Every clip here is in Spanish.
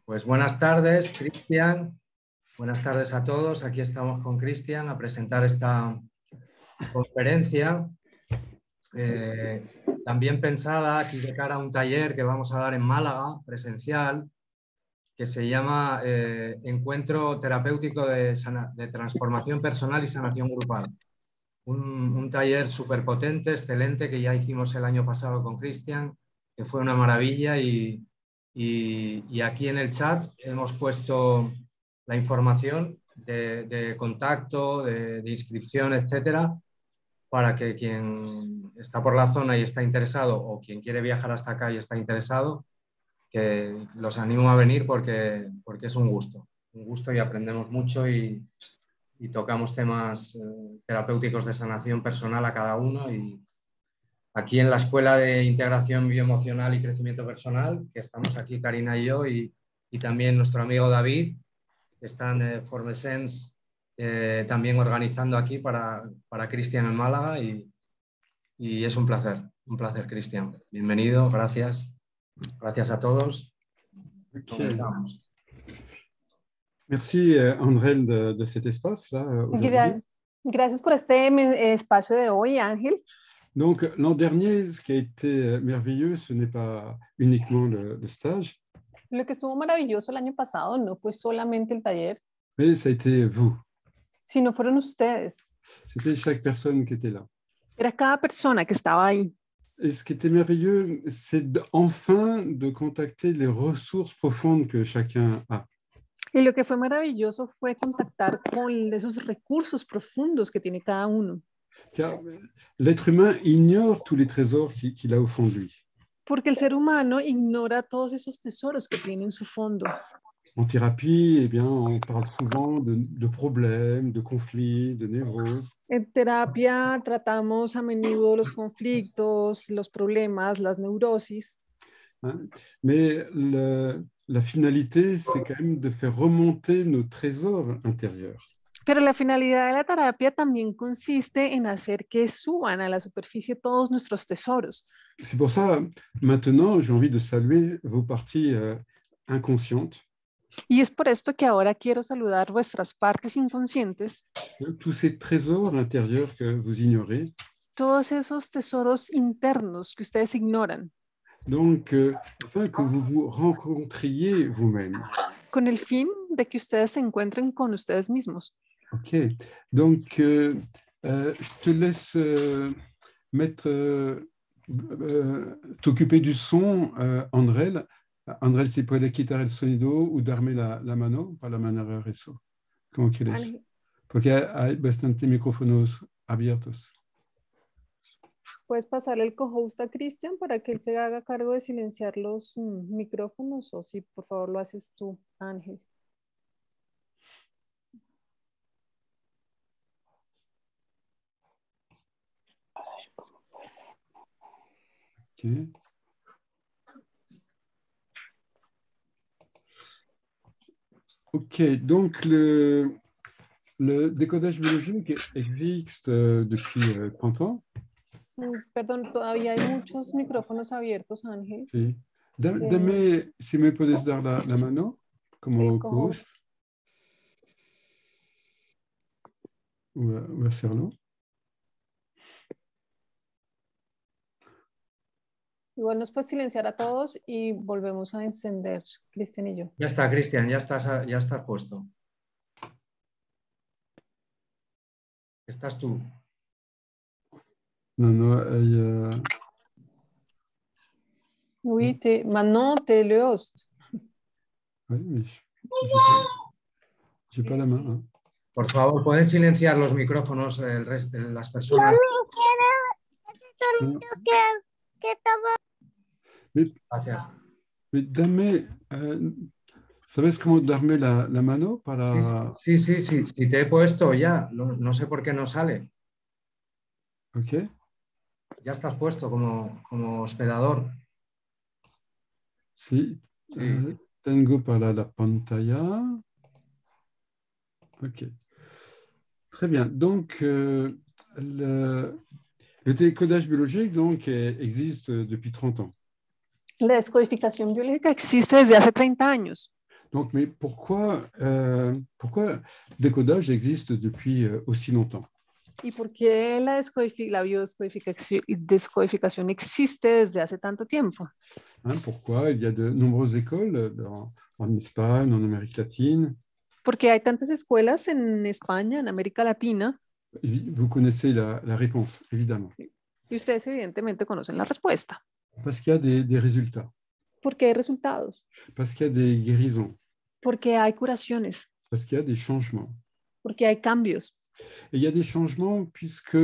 Pues buenas tardes, Cristian. Buenas tardes a todos. Aquí estamos con Cristian a presentar esta conferencia, también pensada aquí de cara a un taller que vamos a dar en Málaga, presencial, que se llama Encuentro Terapéutico de Transformación Personal y Sanación Grupal. Un taller súper potente, excelente, que ya hicimos el año pasado con Cristian, que fue una maravilla y aquí en el chat hemos puesto la información de contacto, de inscripción, etcétera, para que quien está por la zona y está interesado o quien quiere viajar hasta acá y está interesado, que los animo a venir porque es un gusto y aprendemos mucho y tocamos temas terapéuticos de sanación personal a cada uno. Y aquí en la Escuela de Integración Bioemocional y Crecimiento Personal, que estamos aquí Karina y yo, y también nuestro amigo David, que está en Formesense, también organizando aquí para Cristian en Málaga, y es un placer, Cristian. Bienvenido, gracias. Gracias a todos. Okay. Merci Andrel de cet espace-là aujourd'hui. Gracias por este espacio de hoy, Ángel. Donc l'an dernier, ce qui a été merveilleux, ce n'est pas uniquement le stage. Lo que estuvo maravilloso el año pasado no fue solamente el taller, Mais ça a été vous. sino fueron ustedes. C'était chaque personne qui était là. Era cada persona que estaba ahí. Et ce qui était merveilleux, c'est enfin de contacter les ressources profondes que chacun a. Y lo que fue maravilloso fue contactar con esos recursos profundos que tiene cada uno. Car l'être humain ignore tous les trésors qu'il a au fond de lui. Porque el ser humano ignora todos esos tesoros que tiene en su fondo. En thérapie, eh bien, on parle souvent de problèmes, de conflits, de névroses. En terapia tratamos a menudo los conflictos, los problemas, las neurosis. Hein? Mais la finalité, c'est quand même de faire remonter nos trésors intérieurs. Pero la finalidad de la terapia también consiste en hacer que suban a la superficie todos nuestros tesoros. C'est pour ça, maintenant, j'ai envie de saluer vos parties inconscientes. Y es por esto que ahora quiero saludar vuestras partes inconscientes. Tous ces trésors intérieurs que vous ignorez. Todos esos tesoros internos que ustedes ignoran. Donc, afin que vous vous rencontriez vous-même. Con el fin de que ustedes se encuentren con ustedes mismos. Ok, donc je te laisse t'occuper du son, Andrel. Andrel, si puede quitar el sonido o darme la mano para manejar eso. Como quieres. Porque hay bastante micrófonos abiertos. ¿Puedes pasarle el co-host a Cristian para que él se haga cargo de silenciar los micrófonos? O si por favor lo haces tú, Ángel. Okay. Ok, donc le décodage biologique existe depuis 30 ans. Perdón, todavía hay muchos micrófonos abiertos, Ángel. Sí. Dame, si me puedes dar la mano como host. O hacerlo. Igual nos puedes silenciar a todos y volvemos a encender, Cristian y yo. Ya está, Cristian, ya estás puesto. Estás tú. Non, il Oui, maintenant, tu es le host. Oui, mais j'ai pas la main. Hein. Por favor, ¿pueden silenciar los micrófonos de las personas? Gracias. Mais dame, ¿sabes cómo darme la mano para...? Sí, te he puesto ya. No sé por qué no sale. Ok. Ya estás puesto como hospedador. Sí. Tengo para la pantalla. Ok. Très bien. Donc, le décodage biologique donc, existe depuis 30 ans. La descodificación biológica existe desde hace 30 años. Donc, mais pourquoi le décodage existe depuis aussi longtemps? ¿Y por qué la biodescodificación existe desde hace tanto tiempo? Pourquoi il y a de nombreuses écoles en Espagne, en Amérique latine? Porque hay tantas escuelas en España, en América Latina. Vous connaissez la réponse, évidemment. Y ustedes evidentemente conocen la respuesta. Parce qu'il y a des résultats. Porque hay resultados. Parce qu'il y a des guérisons. Porque hay curaciones. Parce qu'il y a des changements. Porque hay cambios. Et il y a des changements puisque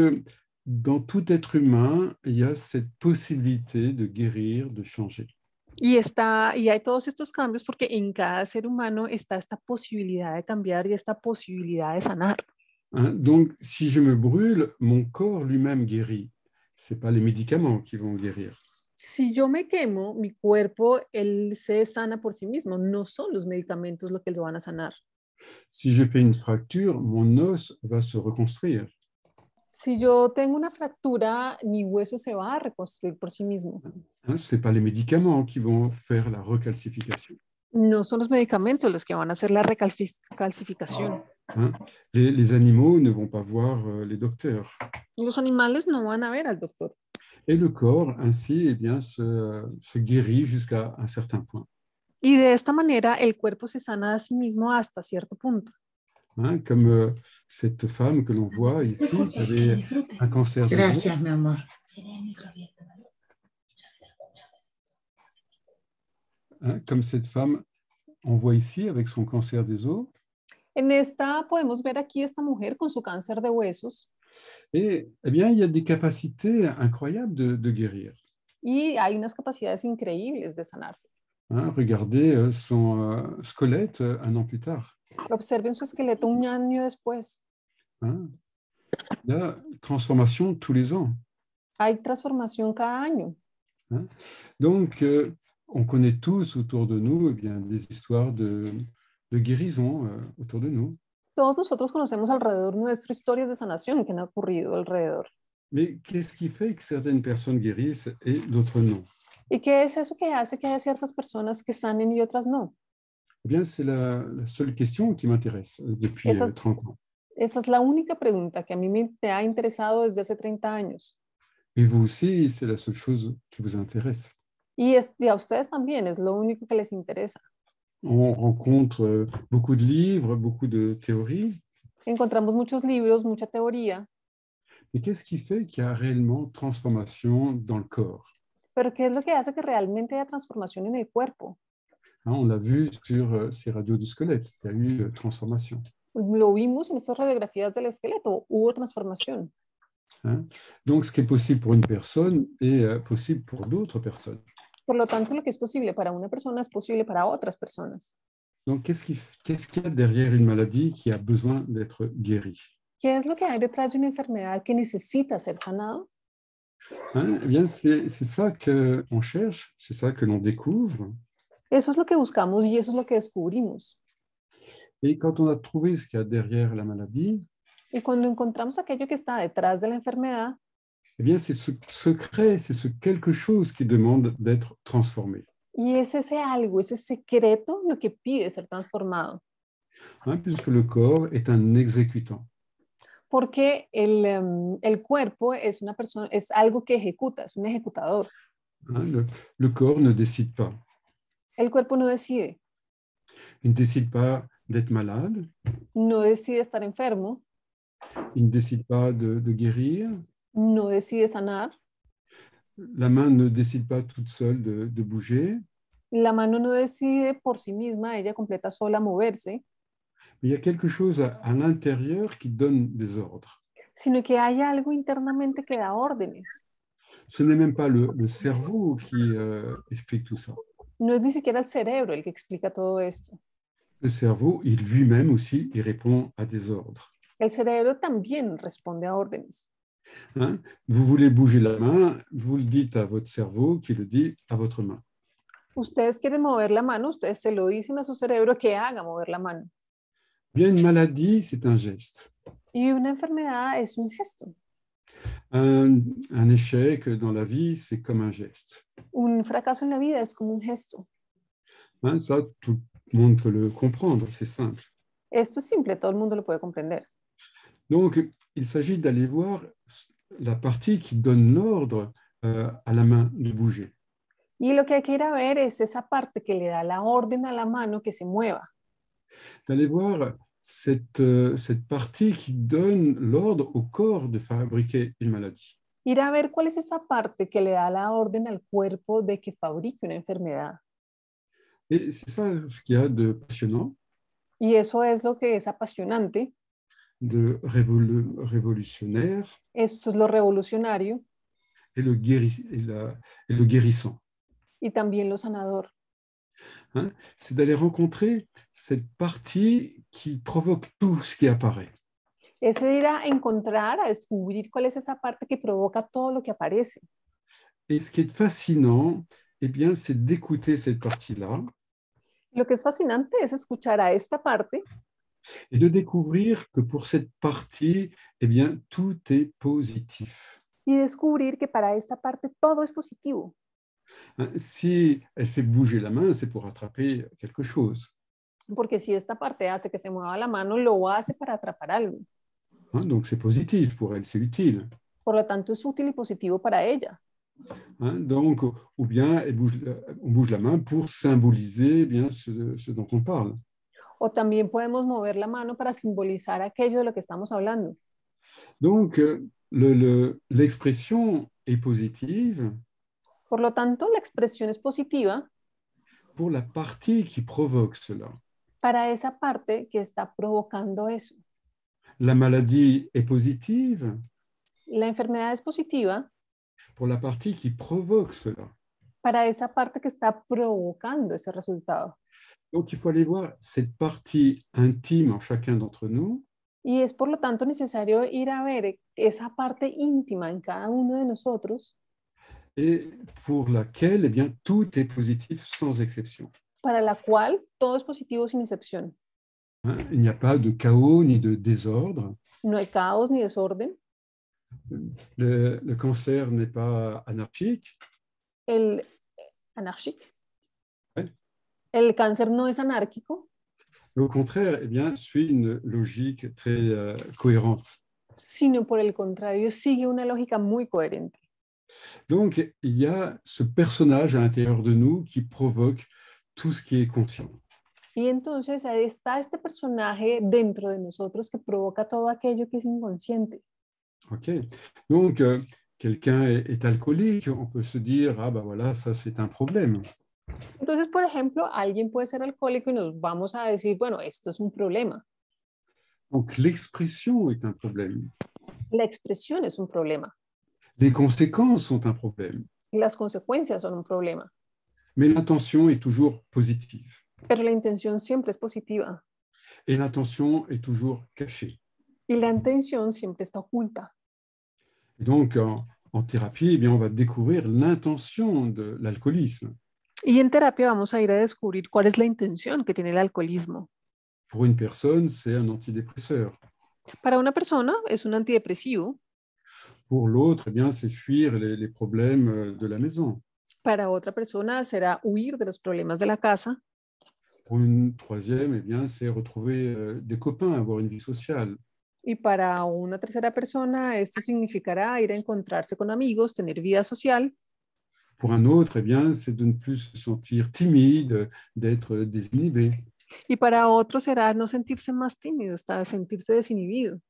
dans tout être humain, il y a cette possibilité de guérir, de changer. Y hay todos estos cambios porque en cada ser humano está esta posibilidad de cambiar y esta posibilidad de sanar. Donc, si je me brûle, mon corps lui-même guérit. Ce n'est pas les médicaments qui vont guérir. Si yo me quemo, mi cuerpo, él se sana por sí mismo. No son los medicamentos lo que lo van a sanar. Si je fais une fracture, mon os va se reconstruire. Si yo tengo una fractura, mi hueso se va a reconstruir por sí mismo. Ce n'est pas les médicaments qui vont faire la recalcification. No son los medicamentos los que van a hacer la recalcificación. Les animaux ne vont pas voir les docteurs. Los animales no van a ver al doctor. Et le corps, ainsi, eh bien, se guérit jusqu'à un certain point. Y de esta manera, el cuerpo se sana a sí mismo hasta cierto punto. Comme cette femme que l'on voit ici, qui avait un cancer de Gracias, mi amor. Comme cette femme, on voit ici avec son cancer des os. En esta podemos ver aquí esta mujer con su cáncer de huesos. Et eh bien, il y a des capacités incroyables de guérir. Y hay unas capacidades increíbles de sanarse. Regardez son squelette un an plus tard. Observen su esqueleto un año después. Il y a transformation tous les ans. Hay transformación cada año. Donc, on connaît tous autour de nous eh bien, des histoires de guérison autour de nous. Todos nosotros conocemos alrededor nuestro historias de sanación que han ocurrido alrededor. Mais qu'est-ce qui fait que certaines personnes guérissent et d'autres non? ¿Y qué es eso que hace que haya ciertas personas que sanen y otras no? Eh bien, c'est la seule question qui m'intéresse depuis 30 ans. Esa es la única pregunta que a mí me ha interesado desde hace 30 años. Et vous aussi, c'est la seule chose qui vous intéresse. Y a ustedes también, es lo único que les interesa. On rencontre beaucoup de livres, beaucoup de théories. Encontramos muchos libros, mucha teoría. Mais qu'est-ce qui fait qu'il y a réellement transformation dans le corps? Pero ¿qué es lo que hace que realmente haya transformación en el cuerpo? On l'a vu sur ces radios du squelette, il y a eu transformation. Lo vimos en estas radiografías del esqueleto, hubo transformación. Donc, ce qui est possible pour une personne est possible pour d'autres personnes. Por lo tanto, lo que es posible para una persona es posible para otras personas. Donc, qu'est-ce qu'il y a derrière une maladie qui a besoin d'être guérie? ¿Qué es lo que hay detrás de una enfermedad que necesita ser sanado? Eh bien, c'est ça qu'on cherche, c'est ça que l'on découvre. Eso es lo que buscamos y eso es lo que descubrimos. Et quand on a trouvé ce qu'il y a derrière la maladie, y cuando encontramos aquello que está detrás de la enfermedad, eh bien, c'est ce secret, c'est ce quelque chose qui demande d'être transformé. Y es ese algo, ese secreto, lo que pide ser transformado. Puisque le corps est un exécutant. Porque el cuerpo es una persona, es algo que ejecuta, es un ejecutador. Le corps ne décide pas. El cuerpo no decide. Il ne décide pas d'être malade. No decide estar enfermo. Il ne décide pas de guérir. No decide sanar. La main ne décide pas toute seule de bouger. La mano no decide por sí misma, ella completa sola moverse. Mais il y a quelque chose à l'intérieur qui donne des ordres. Sino que hay algo internamente que da órdenes. Ce n'est même pas le cerveau qui explique tout ça. No es ni siquiera el cerebro el que explica todo esto. Le cerveau, il lui-même aussi, il répond à des ordres. El cerebro también responde a órdenes. Vous voulez bouger la main, vous le dites à votre cerveau qui le dit à votre main. Ustedes quieren mover la mano, ustedes se lo dicen a su cerebro que haga mover la mano. Bien, une maladie, c'est un geste. Y una enfermedad es un gesto. Un échec dans la vie, c'est comme un geste. Un fracaso en la vida es como un gesto. Hein, ça, tout le monde peut le comprendre, c'est simple. Esto es simple, todo el mundo lo puede comprender. Donc, il s'agit d'aller voir la partie qui donne l'ordre à la main de bouger. Y lo que hay que ir a ver es esa parte que le da la orden a la mano que se mueva. D'aller voir cette partie qui donne l'ordre au corps de fabriquer une maladie. Ir a ver cuál es esa parte que le da la orden al cuerpo de que fabrique una enfermedad. Et c'est ça ce qu'il y a de passionnant, Y eso es lo que es apasionante, de révolutionnaire eso es lo revolucionario et le guérissant. y también lo sanador. Hein? C'est d'aller rencontrer cette partie qui provoque tout ce qui apparaît. Es ir a encontrar, a descubrir cuál es esa parte que provoca todo lo que aparece. Et ce qui est fascinant, eh bien, c'est d'écouter cette partie-là Lo que es fascinante es escuchar a esta parte et de découvrir que pour cette partie, eh bien, tout est positif. y descubrir que para esta parte todo es positivo. Hein? Si elle fait bouger la main, c'est pour attraper quelque chose. Porque si esta parte hace que se mueva la mano, lo hace para atrapar algo. Hein? Donc, c'est positif pour elle, c'est utile. Por lo tanto, es útil y positivo para ella. Hein? Donc, ou bien on bouge la main pour symboliser eh bien, ce dont on parle. O también podemos mover la mano para simbolizar aquello de lo que estamos hablando. Donc, l'expression est positive Por lo tanto, la expresión es positiva pour la partie qui provoque cela. para esa parte que está provocando eso. La maladie est positive La enfermedad es positiva pour la partie qui provoque cela. para esa parte que está provocando ese resultado. Donc, il faut aller voir cette partie intime en chacun d'entre nous Y es por lo tanto necesario ir a ver esa parte íntima en cada uno de nosotros et pour laquelle eh bien, tout est positif sans exception. para la cual todo es positivo sin excepción. Hein? Il n'y a pas de chaos ni de désordre. No hay caos ni desorden. Le cancer n'est pas anarchique. El anarchique. Ouais. El cáncer no es anárquico, Au contraire, eh bien, suit une logique très cohérente. sino por el contrario sigue una lógica muy coherente. Donc, il y a ce personnage à l'intérieur de nous qui provoque tout ce qui est conscient. Y entonces ahí está este personaje dentro de nosotros que provoca todo aquello que es inconsciente. Ok. Donc, quelqu'un est alcoolique, on peut se dire, ah ben voilà, ça c'est un problème. Entonces, por ejemplo, alguien puede ser alcohólico y nos vamos a decir, bueno, esto es un problema. Donc, l'expression est un problème. La expresión es un problema. Les conséquences sont un problème. Las consecuencias son un problema. Mais l'intention est toujours positive. Pero la intención siempre es positiva. Et l'intention est toujours cachée. Y la intención siempre está oculta. Et donc, en thérapie, eh bien, on va découvrir l'intention de l'alcoolisme. Y en terapia vamos a ir a descubrir cuál es la intención que tiene el alcoholismo. Pour une personne, c'est un antidépresseur. Para una persona es un antidepresivo. Pour l'autre, eh bien, c'est fuir les problèmes de la maison. Para otra persona será huir de los problemas de la casa. Pour une troisième, eh bien, c'est retrouver des copains, avoir une vie sociale. Y para una tercera persona esto significará ir a encontrarse con amigos, tener vida social. Pour un autre, eh bien, c'est de ne plus se sentir timide, d'être désinhibé. Y para otro será no sentirse más tímido, hasta sentirse desinhibido.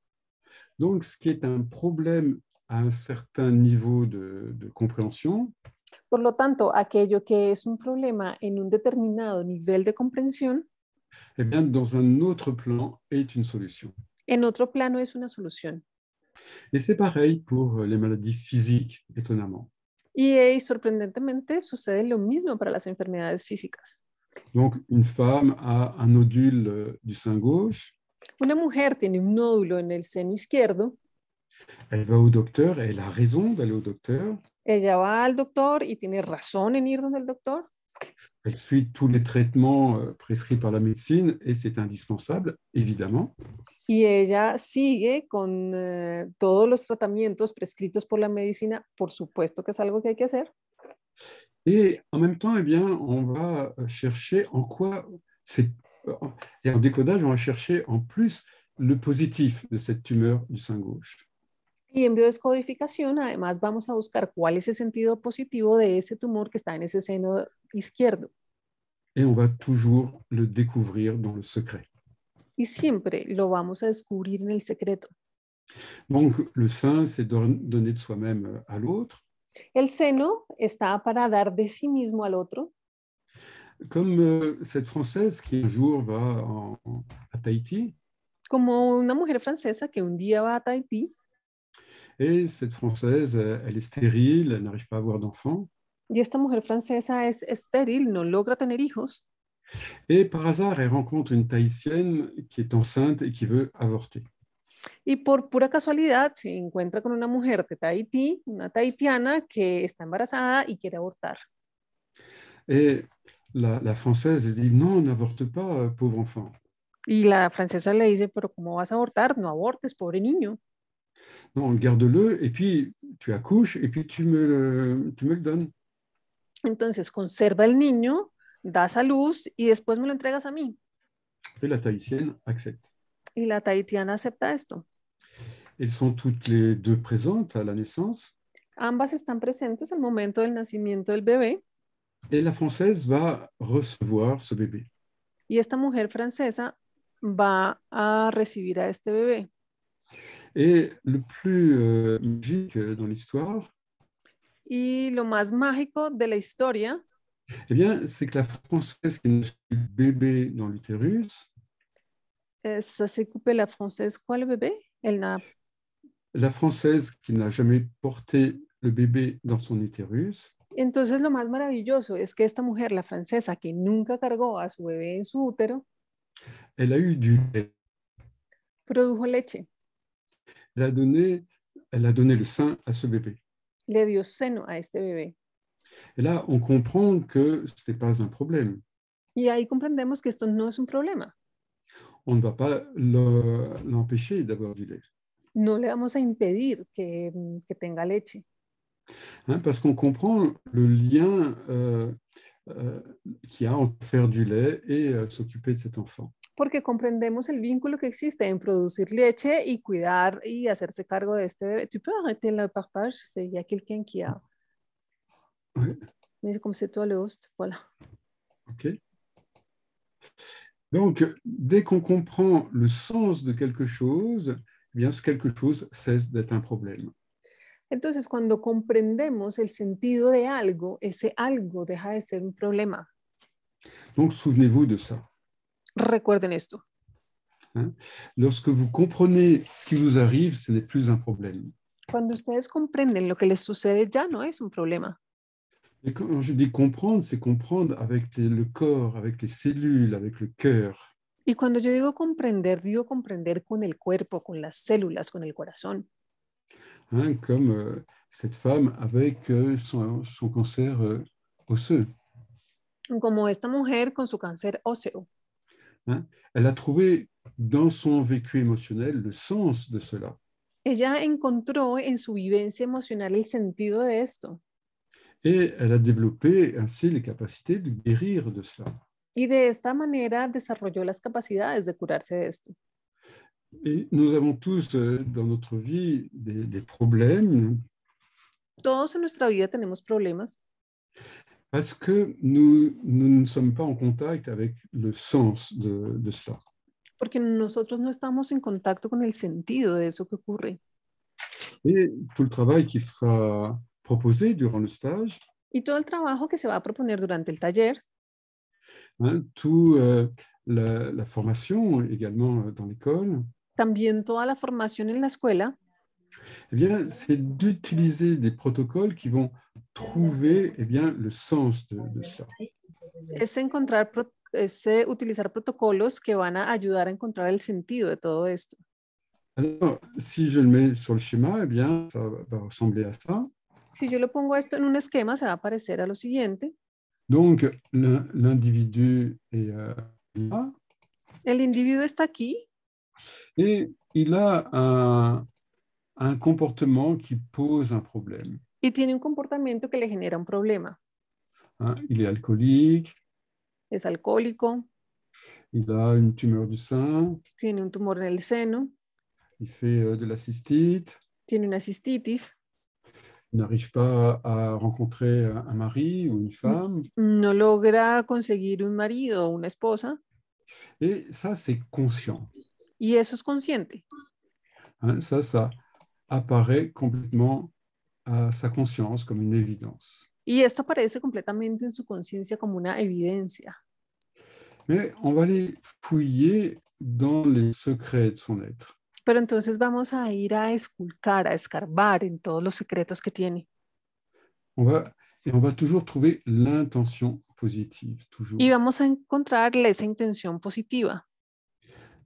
Donc, ce qui est un problème à un certain niveau de compréhension, Por lo tanto, aquello que es un problema en un determinado nivel de comprensión, eh bien, dans un autre plan, est une solution. en otro plano es una solución. Et c'est pareil pour les maladies physiques, étonnamment. Y sorprendentemente sucede lo mismo para las enfermedades físicas. Donc, une femme a un nodule du sein gauche, Una mujer tiene un nódulo en el seno izquierdo, elle va au docteur, elle a raison d'aller au docteur ella va al doctor y tiene razón en ir donde el doctor, Elle suit tous les traitements prescrits par la médecine et c'est indispensable, évidemment. Y ella sigue con todos los tratamientos prescritos por la medicina, por supuesto que es algo que hay que hacer. Et en même temps, eh bien, on va chercher en quoi c'est. Et en décodage, on va chercher en plus le positif de cette tumeur du sein gauche. Y en biodescodificación, además, vamos a buscar cuál es el sentido positivo de ese tumor que está en ese seno izquierdo. Et on va toujours le découvrir dans le secret. Y siempre lo vamos a descubrir en el secreto. Donc, le sein, c'est donner de soi-même à l'autre. El seno está para dar de sí mismo al otro. Comme cette Française qui un jour va à Tahiti. Como una mujer francesa que un día va a Tahití. Et cette Française, elle est stérile, elle n'arrive pas à avoir d'enfants. Y esta mujer francesa es estéril, no logra tener hijos. Et par hasard, elle rencontre une Tahitienne qui est enceinte et qui veut avorter. Y por pura casualidad se encuentra con una mujer de Tahití, una tahitiana que está embarazada y quiere abortar. Et la Française elle dit non, n'avorte pas, pauvre enfant. Y la francesa le dice, pero ¿cómo vas a abortar? No abortes, pobre niño. Non, garde-le et puis tu accouches et puis tu me le donnes. Entonces conserva el niño, das a luz y después me lo entregas a mí. Et la Tahitienne accepte. Y la tahitiana acepta esto. Elles sont toutes les deux présentes à la naissance. Ambas están presentes al momento del nacimiento del bebé. Et la Française va recevoir ce bébé. Y esta mujer francesa va a recibir a este bebé. Et le plus magique dans l'histoire, y lo más mágico de la historia, eh bien, c'est que la Française qui n'a eu le bébé dans l'utérus, ça s'est coupé la française, quoi le bébé? La Française qui n'a jamais porté le bébé dans son utérus, entonces lo más maravilloso es que esta mujer, la francesa, que nunca cargó a su bebé en su útero, elle a eu du lait. Produjo leche. Elle a donné le sein à ce bébé. Le dio seno a este bebé. Et là, on comprend que ce n'est pas un problème. Y ahí comprendemos que esto no es un problema. On ne va pas l'empêcher d'avoir du lait. No le vamos a impedir que tenga leche. Parce qu'on comprend le lien qu'il y a entre faire du lait et s'occuper de cet enfant. Porque comprendemos el vínculo que existe en producir leche y cuidar y hacerse cargo de este bebé. Tu peux arrêter le partage? Il y a quelqu'un qui a... Ouais. Mais comme c'est toi le host, voilà. OK. Donc, dès qu'on comprend le sens de quelque chose, eh bien, ce quelque chose cesse d'être un problème. Entonces, cuando comprendemos el sentido de algo, ese algo deja de ser un problema. Donc, souvenez-vous de ça. Recuerden esto. Lorsque vous comprenez ce qui vous arrive, ce n'est plus un problème. Cuando ustedes comprenden lo que les sucede, ya no es un problema. Et quand je dis comprendre, c'est comprendre avec le corps, avec les cellules, avec le cœur. Y cuando yo digo comprender con el cuerpo, con las células, con el corazón. Comme cette femme avec son cancer osseux. Como esta mujer con su cáncer óseo. Elle a trouvé dans son vécu émotionnel le sens de cela. Ella encontró en su vivencia emocional el sentido de esto. Et elle a développé ainsi les capacités de guérir de cela. Y de esta manera desarrolló las capacidades de curarse de esto. Et nous avons tous dans notre vie des problèmes. Todos en nuestra vida tenemos problemas. Parce que nous ne sommes pas en contact avec le sens de cela. Porque nosotros no estamos en contacto con el sentido de eso que ocurre. Et tout le travail qui sera proposé durant le stage, y todo el trabajo que se va a proponer durante el taller, tout la formation également dans l'école, también toda la formación en la escuela, eh bien, c'est d'utiliser des protocoles qui vont trouver eh bien, le sens de cela. Es utilizar protocolos que van a ayudar a encontrar el sentido de todo esto. Alors, si je le mets sur le schéma, eh bien, ça va ressembler à ça. Si yo lo pongo esto en un esquema, se va a parecer a lo siguiente. Donc, l'individu est là El individuo está aquí et il a un comportement qui pose un problème. y tiene un comportamiento que le genera un problema. Hein. Il est alcoolique, Es alcohólico, il a une tumeur du sein, tiene un tumor en el seno, il fait de la cystite, tiene una cistitis, il n'arrive pas à rencontrer un mari ou une femme. no logra conseguir un marido o una esposa, Et ça, c'est conscient. y eso es consciente. Hein. Ça apparaît complètement à sa conscience comme une évidence. Y esto aparece completamente en su conciencia como una evidencia. Mais on va aller fouiller dans les secrets de son être. Pero entonces vamos a ir a esculcar, a escarbar en todos los secretos que tiene. On va toujours trouver l'intention positive, toujours. Y vamos a encontrarle esa intención positiva.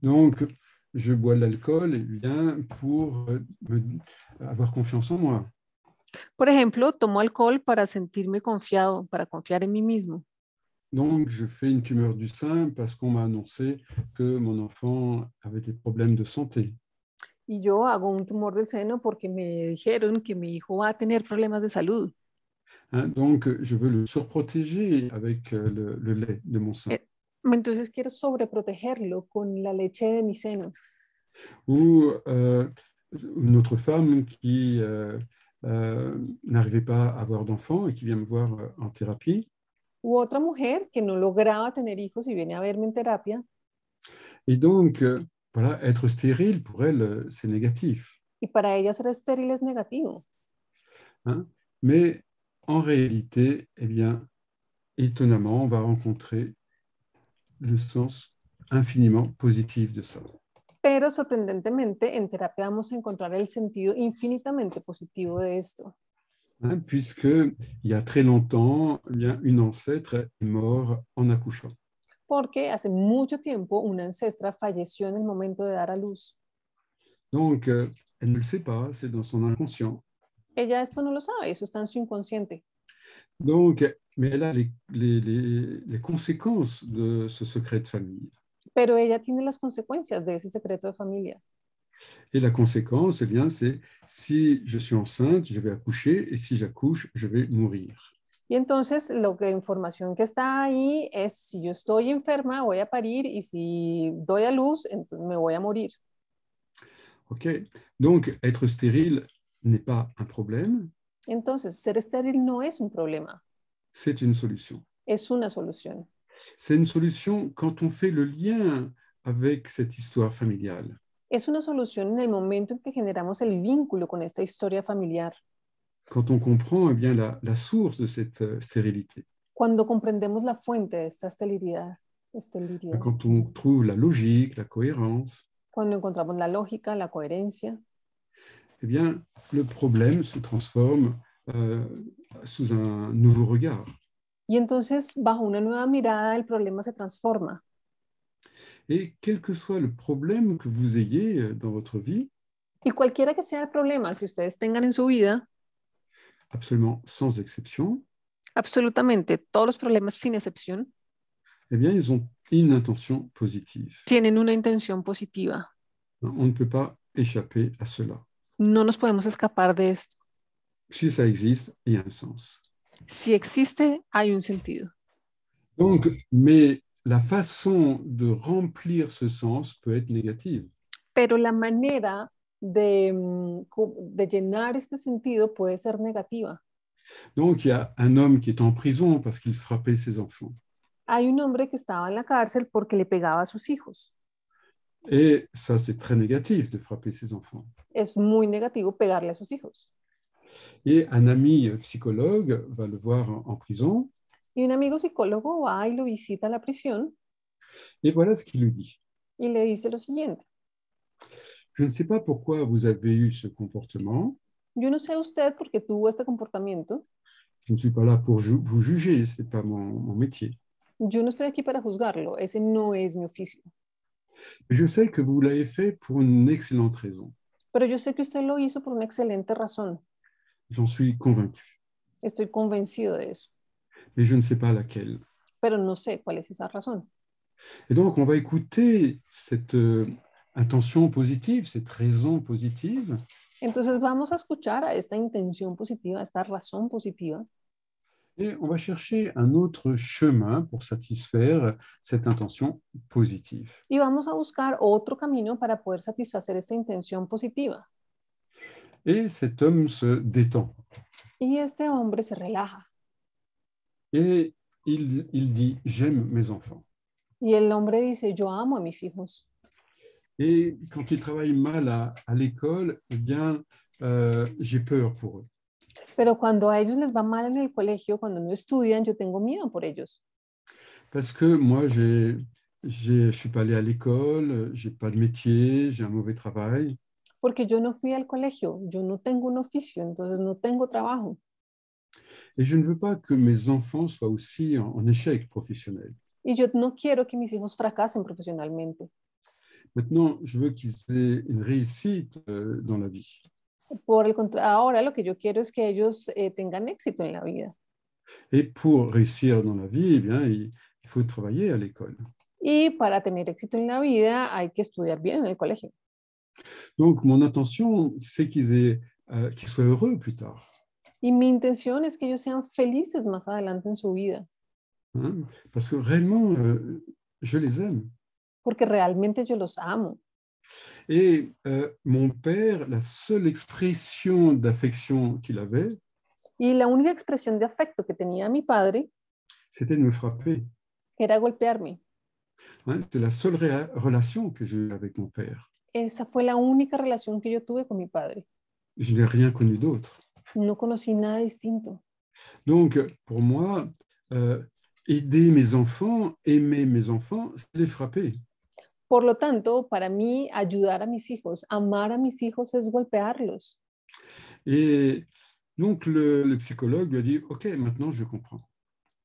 Donc, je bois de l'alcool bien pour avoir confiance en moi. Por ejemplo, tomo alcohol para sentirme confiado, para confiar en mí mismo. Donc, je fais une tumeur du sein parce qu'on m'a annoncé que mon enfant avait des problèmes de santé. Y yo hago un tumor del seno porque me dijeron que mi hijo va a tener problemas de salud. Hein, donc, je veux le surprotéger avec le lait de mon sein. Entonces quiero sobreprotegerlo con la leche de mi seno. Ou une autre femme qui n'arrivait pas à avoir d'enfant et qui vient me voir en thérapie. U otra mujer que no lograba tener hijos y viene a verme en terapia. Et donc, voilà, être stérile, pour elle, c'est négatif. Y para ella ser estéril es negativo. Hein? Mais en réalité, eh bien, étonnamment, on va rencontrer le sens infiniment positif de ça. Pero sorprendentemente, en terapia vamos a encontrar el sentido infinitamente positivo de esto. Hein, puisqu'il y a très longtemps, eh bien, une ancêtre est morte en accouchant. Porque hace mucho tiempo una ancestra falleció en el momento de dar a luz. Donc, elle ne le sait pas, c'est dans son inconscient. Ella esto no lo sabe, eso está en su inconsciente. Donc, mais elle a les conséquences de ce secret de famille. Pero ella tiene las consecuencias de ese secreto de familia. Et la conséquence, eh bien, c'est si je suis enceinte, je vais accoucher, et si j'accouche, je vais mourir. Y entonces la información que está ahí es si yo estoy enferma, voy a parir y si doy a luz, entonces me voy a morir. OK. Donc, être stérile n'est pas un problème. Entonces, ser estéril no es un problema, C'est une solution. es una solución. C'est une solution quand on fait le lien avec cette histoire familiale. Es una solución en el momento en que generamos el vínculo con esta historia familiar. Quand on comprend eh bien, la source de cette stérilité. Cuando comprendemos la fuente de esta esterilidad. Quand on trouve la logique, la cohérence. Cuando encontramos la lógica, la coherencia. Eh bien, le problème se transforme sous un nouveau regard. Y entonces, bajo una nueva mirada, el problema se transforma. Et quel que soit le problème que vous ayez dans votre vie, y cualquiera que sea el problema que ustedes tengan en su vida, absolument sans exception, absolutamente todos los problemas sin excepción, eh bien, ils ont une intention positive. tienen una intención positiva. On ne peut pas échapper à cela. No nos podemos escapar de esto. Si ça existe, il y a un sens. Si existe, hay un sentido. Donc, mais la façon de remplir ce sens peut être négative. Pero la manera de llenar este sentido puede ser negativa. Donc, il y a un homme qui est en prison parce qu'il frappait ses enfants. Hay un hombre que estaba en la cárcel porque le pegaba a sus hijos. Et ça, c'est très négatif de frapper ses enfants. Es muy negativo pegarle a sus hijos. Et un ami psychologue va le voir en prison. Y un amigo psicólogo va y lo visita a la prisión. Et voilà ce qu'il lui dit. Y le dice lo siguiente. Je ne sais pas pourquoi vous avez eu ce comportement. Yo no sé usted por qué tuvo este comportamiento. Je ne suis pas là pour vous juger, ce n'est pas mon métier. Yo no estoy aquí para juzgarlo, ese no es mi oficio. Mais je sais que vous l'avez fait pour une excellente raison. Pero yo sé que usted lo hizo por una excelente razón. J'en suis convaincu. Estoy convencido de eso. mais je ne sais pas laquelle. pero no sé cuál es esa razón. Et donc, on va écouter cette intention positive, cette raison positive, Entonces vamos a escuchar a esta intención positiva, a esta razón positiva, et on va chercher un autre chemin pour satisfaire cette intention positive. y vamos a buscar otro camino para poder satisfacer esta intención positiva. Et cet homme se détend. Y este hombre se relaja. Et il dit, j'aime mes enfants. Y el hombre dice, yo amo a mis hijos. Et quand ils travaillent mal à l'école, eh bien, j'ai peur pour eux. Pero cuando a ellos les va mal en el colegio, cuando no estudian, yo tengo miedo por ellos. Parce que moi, je ne suis pas allé à l'école, je n'ai pas de métier, j'ai un mauvais travail. Porque yo no fui al colegio, yo no tengo un oficio, entonces no tengo trabajo. Et je ne veux pas que mes enfants soient aussi en échec professionnel. Y yo no quiero que mis hijos fracasen profesionalmente. Maintenant, je veux qu'ils aient une réussite dans la vie. Por el contrario, ahora lo que yo quiero es que ellos tengan éxito en la vida. Et pour réussir dans la vie, eh bien, il faut travailler à l'école. Y para tener éxito en la vida hay que estudiar bien en el colegio. Donc, mon intention, c'est qu'ils soient heureux plus tard. Y mi intención es que ellos sean felices más adelante en su vida. Hein? Parce que réellement, je les aime. Porque realmente yo los amo. Et mon père, la seule expression d'affection qu'il avait, Y la única expresión de afecto que tenía mi padre c'était de me frapper. era golpearme. Hein? C'est la seule relation que j'ai eue avec mon père. Esa fue la única relación que yo tuve con mi padre. Je n'ai rien connu d'autre. No conocí nada distinto. Donc, pour moi, aider mes enfants, aimer mes enfants, c'est les frapper. Por lo tanto, para mí, ayudar a mis hijos, amar a mis hijos es golpearlos. Et donc, le psychologue lui a dit, OK, maintenant je comprends.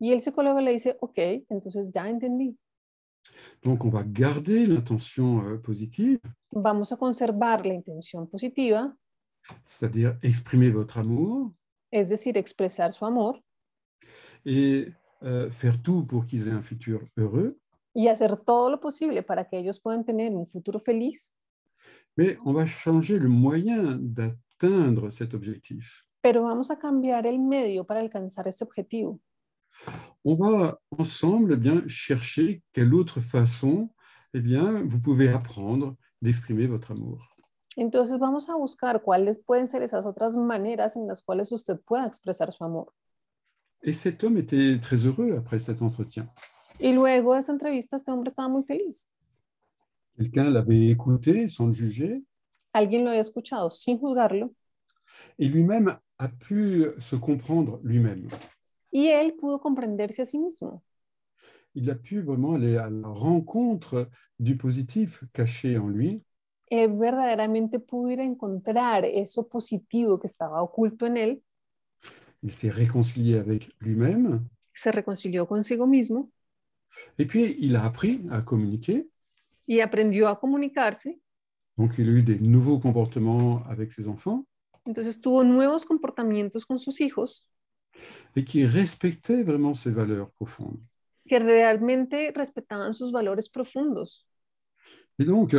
Y el psicólogo le dice, ok, entonces ya entendí. Donc, on va garder l'intention positive, Vamos a conservar la intención positiva, c'est-à-dire exprimer votre amour es decir, expresar su amor et faire tout pour qu'ils aient un futur heureux. y hacer todo lo posible para que ellos puedan tener un futuro feliz. Mais on va changer le moyen d'atteindre cet objectif. Pero vamos a cambiar el medio para alcanzar este objetivo. On va ensemble eh bien, chercher quelle autre façon eh bien, vous pouvez apprendre d'exprimer votre amour. Entonces vamos a buscar cuáles pueden ser esas otras maneras en las cuales usted pueda expresar su amor. Et cet homme était très heureux après cet entretien. Y luego de esa entrevista, este hombre estaba muy feliz. Quelqu'un l'avait écouté sans le juger Alguien lo había escuchado sin juzgarlo et lui-même a pu se comprendre lui-même. y él pudo comprenderse a sí mismo. Il a pu vraiment aller à la rencontre du positif caché en lui. Él verdaderamente pudo ir a encontrar eso positivo que estaba oculto en él. Il s'est réconcilié avec lui-même. Se reconcilió consigo mismo Et puis, il a appris à communiquer. y aprendió a comunicarse. Donc, il a eu des nouveaux comportements avec ses enfants Entonces tuvo nuevos comportamientos con sus hijos et qui respectait vraiment ses valeurs profondes. que realmente respetaban sus valores profundos. Et donc,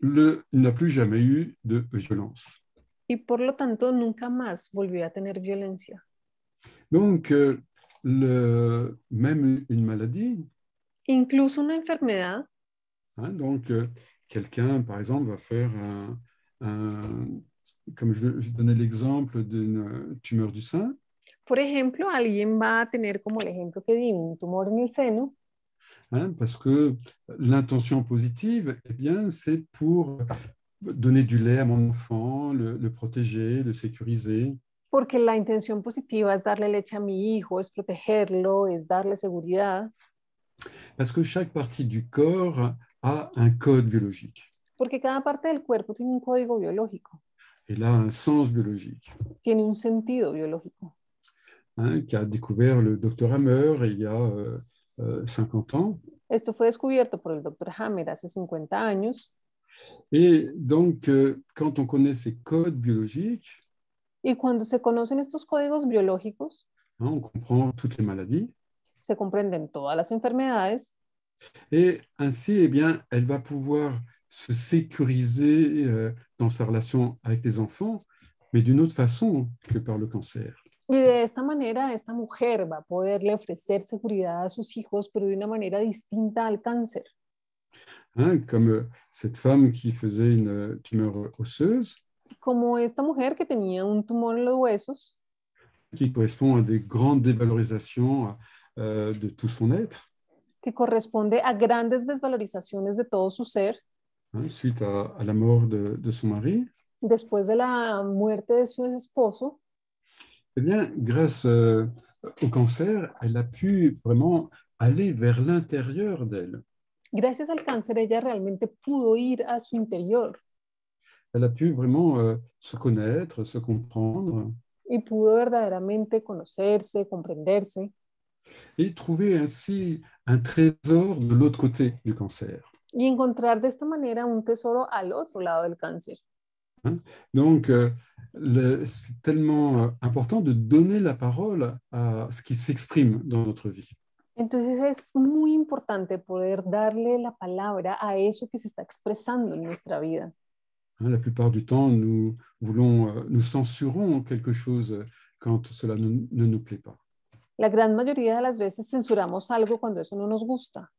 il n'a plus jamais eu de violence. Y por lo tanto nunca más volvió a tener violencia. Donc, même une maladie, Incluso una enfermedad, hein, donc quelqu'un, par exemple, va faire comme je donnais l'exemple d'une tumeur du sein. por ejemplo, alguien va a tener, como el ejemplo que di, un tumor en el seno, Hein, parce que l'intention positive, eh bien, c'est pour donner du lait à mon enfant, le protéger, le sécuriser. porque la intención positiva es darle leche a mi hijo, es protegerlo, es darle seguridad, Parce que chaque partie du corps a un code biologique. porque cada parte del cuerpo tiene un código biológico, Elle a un sens biologique, tiene un sentido biológico, hein, qu'a découvert le docteur Hammer il y a 50 ans. Esto fue descubierto por el doctor Hammer hace 50 años. Et donc, quand on connaît ces codes biologiques, Y cuando se conocen estos códigos biológicos, Hein, on comprend toutes les maladies. Se comprenden todas las enfermedades. Et ainsi, eh bien, elle va pouvoir se sécuriser dans sa relation avec les enfants, mais d'une autre façon que par le cancer. Y de esta manera, esta mujer va a poderle ofrecer seguridad a sus hijos, pero de una manera distinta al cáncer. Hein, comme cette femme qui faisait une tumeur osseuse, Como esta mujer que tenía un tumor en los huesos, qui correspond à des grandes dévalorisations de tout son être, que corresponde a grandes desvalorizaciones de todo su ser, hein, suite à la mort de son mari. después de la muerte de su esposo. Eh bien, grâce au cancer, elle a pu vraiment aller vers l'intérieur d'elle. Gracias al cáncer, ella realmente pudo ir a su interior Elle a pu vraiment se connaître, se comprendre y pudo verdaderamente conocerse, comprenderse et trouver ainsi un trésor de l'autre côté du cancer. y encontrar de esta manera un tesoro al otro lado del cáncer. Hein? Donc, c'est tellement important de donner la parole à ce qui s'exprime dans notre vie. Entonces es muy importante poder darle la palabra a eso que se está expresando en nuestra vida. Hein, la plupart du temps, nous voulons, nous censurons quelque chose quand cela ne nous plaît pas. La gran mayoría de las veces censuramos algo cuando eso no nos gusta.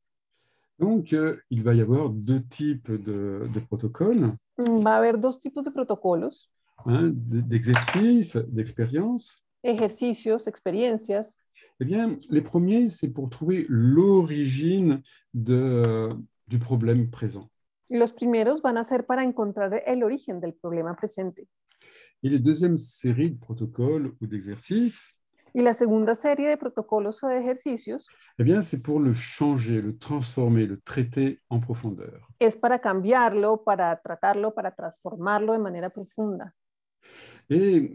Donc, il va y avoir deux types de protocoles, Va a haber dos tipos de protocolos, hein, d'exercices, d'expériences. ejercicios, experiencias. Eh bien, les premiers, c'est pour trouver l'origine du problème présent. Los primeros van a ser para encontrar el origen del problema presente. Et les deuxièmes séries de protocoles ou d'exercices, Y la segunda serie de protocolos o de ejercicios eh bien, c'est pour le changer, le transformer, le traiter en profondeur. es para cambiarlo, para tratarlo, para transformarlo de manera profunda. Et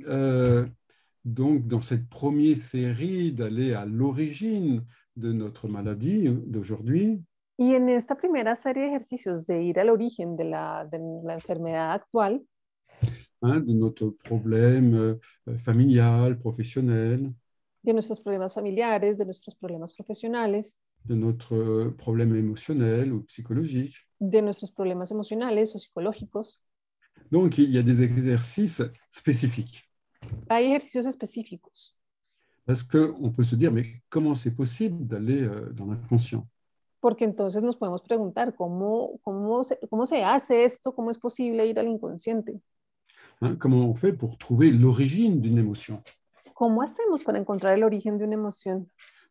donc, dans cette première série, d'aller à l'origine de notre maladie d'aujourd'hui, Y en esta primera serie de ejercicios de ir al origen de la enfermedad actual, hein, de notre problème familial, professionnel, de nuestros problemas familiares, de nuestros problemas profesionales, de notre problème émotionnel ou psychologique. de nuestros problemas emocionales o psicológicos, Donc, il y a des exercices spécifiques. hay ejercicios específicos. Parce qu'on peut se dire, mais comment c'est possible d'aller dans l'inconscient? Porque entonces nos podemos preguntar cómo se hace esto, cómo es posible ir al inconsciente. Hein, comment on fait pour trouver l'origine d'une émotion? ¿Cómo hacemos para encontrar el origen de una emoción?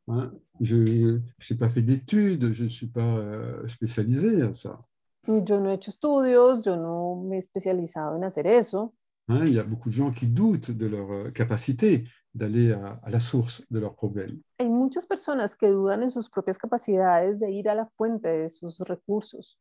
Hein, je n'ai pas fait d'études, je ne suis pas spécialisé à ça. Yo no he hecho estudios, yo no me he especializado en hacer eso. Hein, il y a beaucoup de gens qui doutent de leur capacité d'aller à la source de leurs problèmes. Hay muchas personas que dudan en sus propias capacidades de ir a la fuente de sus recursos.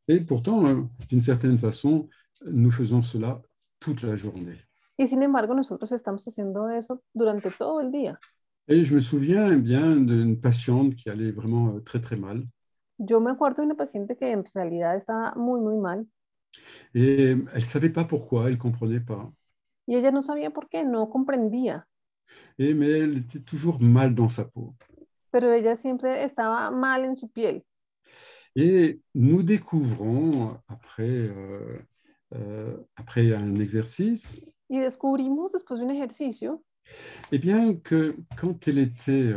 Et pourtant, d'une certaine façon, nous faisons cela toute la journée. Y sin embargo, nosotros estamos haciendo eso durante todo el día. Et je me souviens eh bien d'une patiente qui allait vraiment très très mal. Yo me acuerdo de una paciente que en realidad estaba muy, muy mal. Et elle ne savait pas pourquoi, elle ne comprenait pas. Y ella no sabía por qué, no comprendía. Mais elle était toujours mal dans sa peau. Pero ella siempre estaba mal en su piel. Et nous découvrons, après un exercice, Y descubrimos después de un ejercicio eh bien, que quand elle était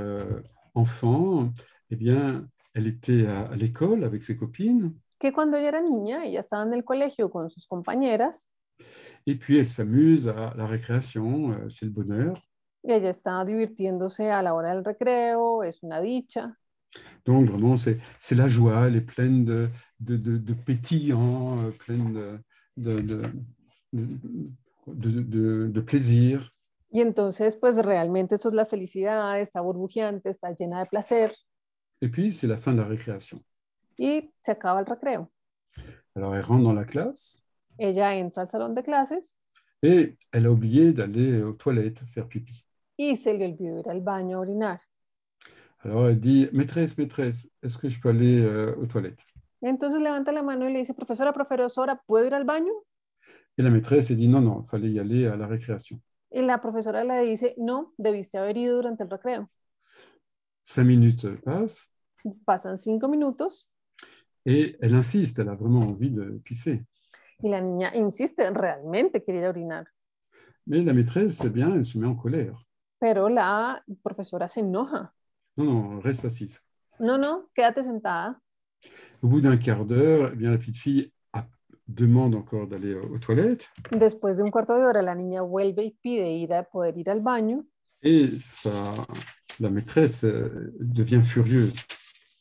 enfant, eh bien, elle était à l'école avec ses copines. que cuando ella era niña, ella estaba en el colegio con sus compañeras Et puis, elle s'amuse à la récréation, c'est le bonheur. y ella estaba divirtiéndose a la hora del recreo, es una dicha. Donc, vraiment, c'est la joie, elle est pleine de pétillants, pleine de plaisir. Y entonces, pues realmente eso es la felicidad, está burbujeante, está llena de placer Et puis, c'est la fin de la récréation. y se acaba el recreo. Alors, elle rentre dans la classe Ella entra al salón de clases et elle a oublié d'aller aux toilettes faire pipi. y se le olvidó ir al baño a orinar. Alors, elle dit, maîtresse, est-ce que je peux aller aux toilettes? Entonces levanta la mano y le dice, profesora, ¿puedo ir al baño? Et la maîtresse, elle dit, non, il fallait y aller à la récréation. Y la profesora le dice, no, debiste haber ido durante el recreo. 5 minutes passent Pasan 5 minutos et elle insiste, elle a vraiment envie de pisser. y la niña insiste, realmente quiere ir a orinar. Mais la maîtresse, eh bien, elle se met en colère. Pero la profesora se enoja. Non, non, reste assise. No, no, quédate sentada. Au bout d'un quart d'heure, eh bien, la petite fille demande encore d'aller aux toilettes. Después de un cuarto de hora, la niña vuelve y pide poder ir al baño. Et la maîtresse devient furieuse.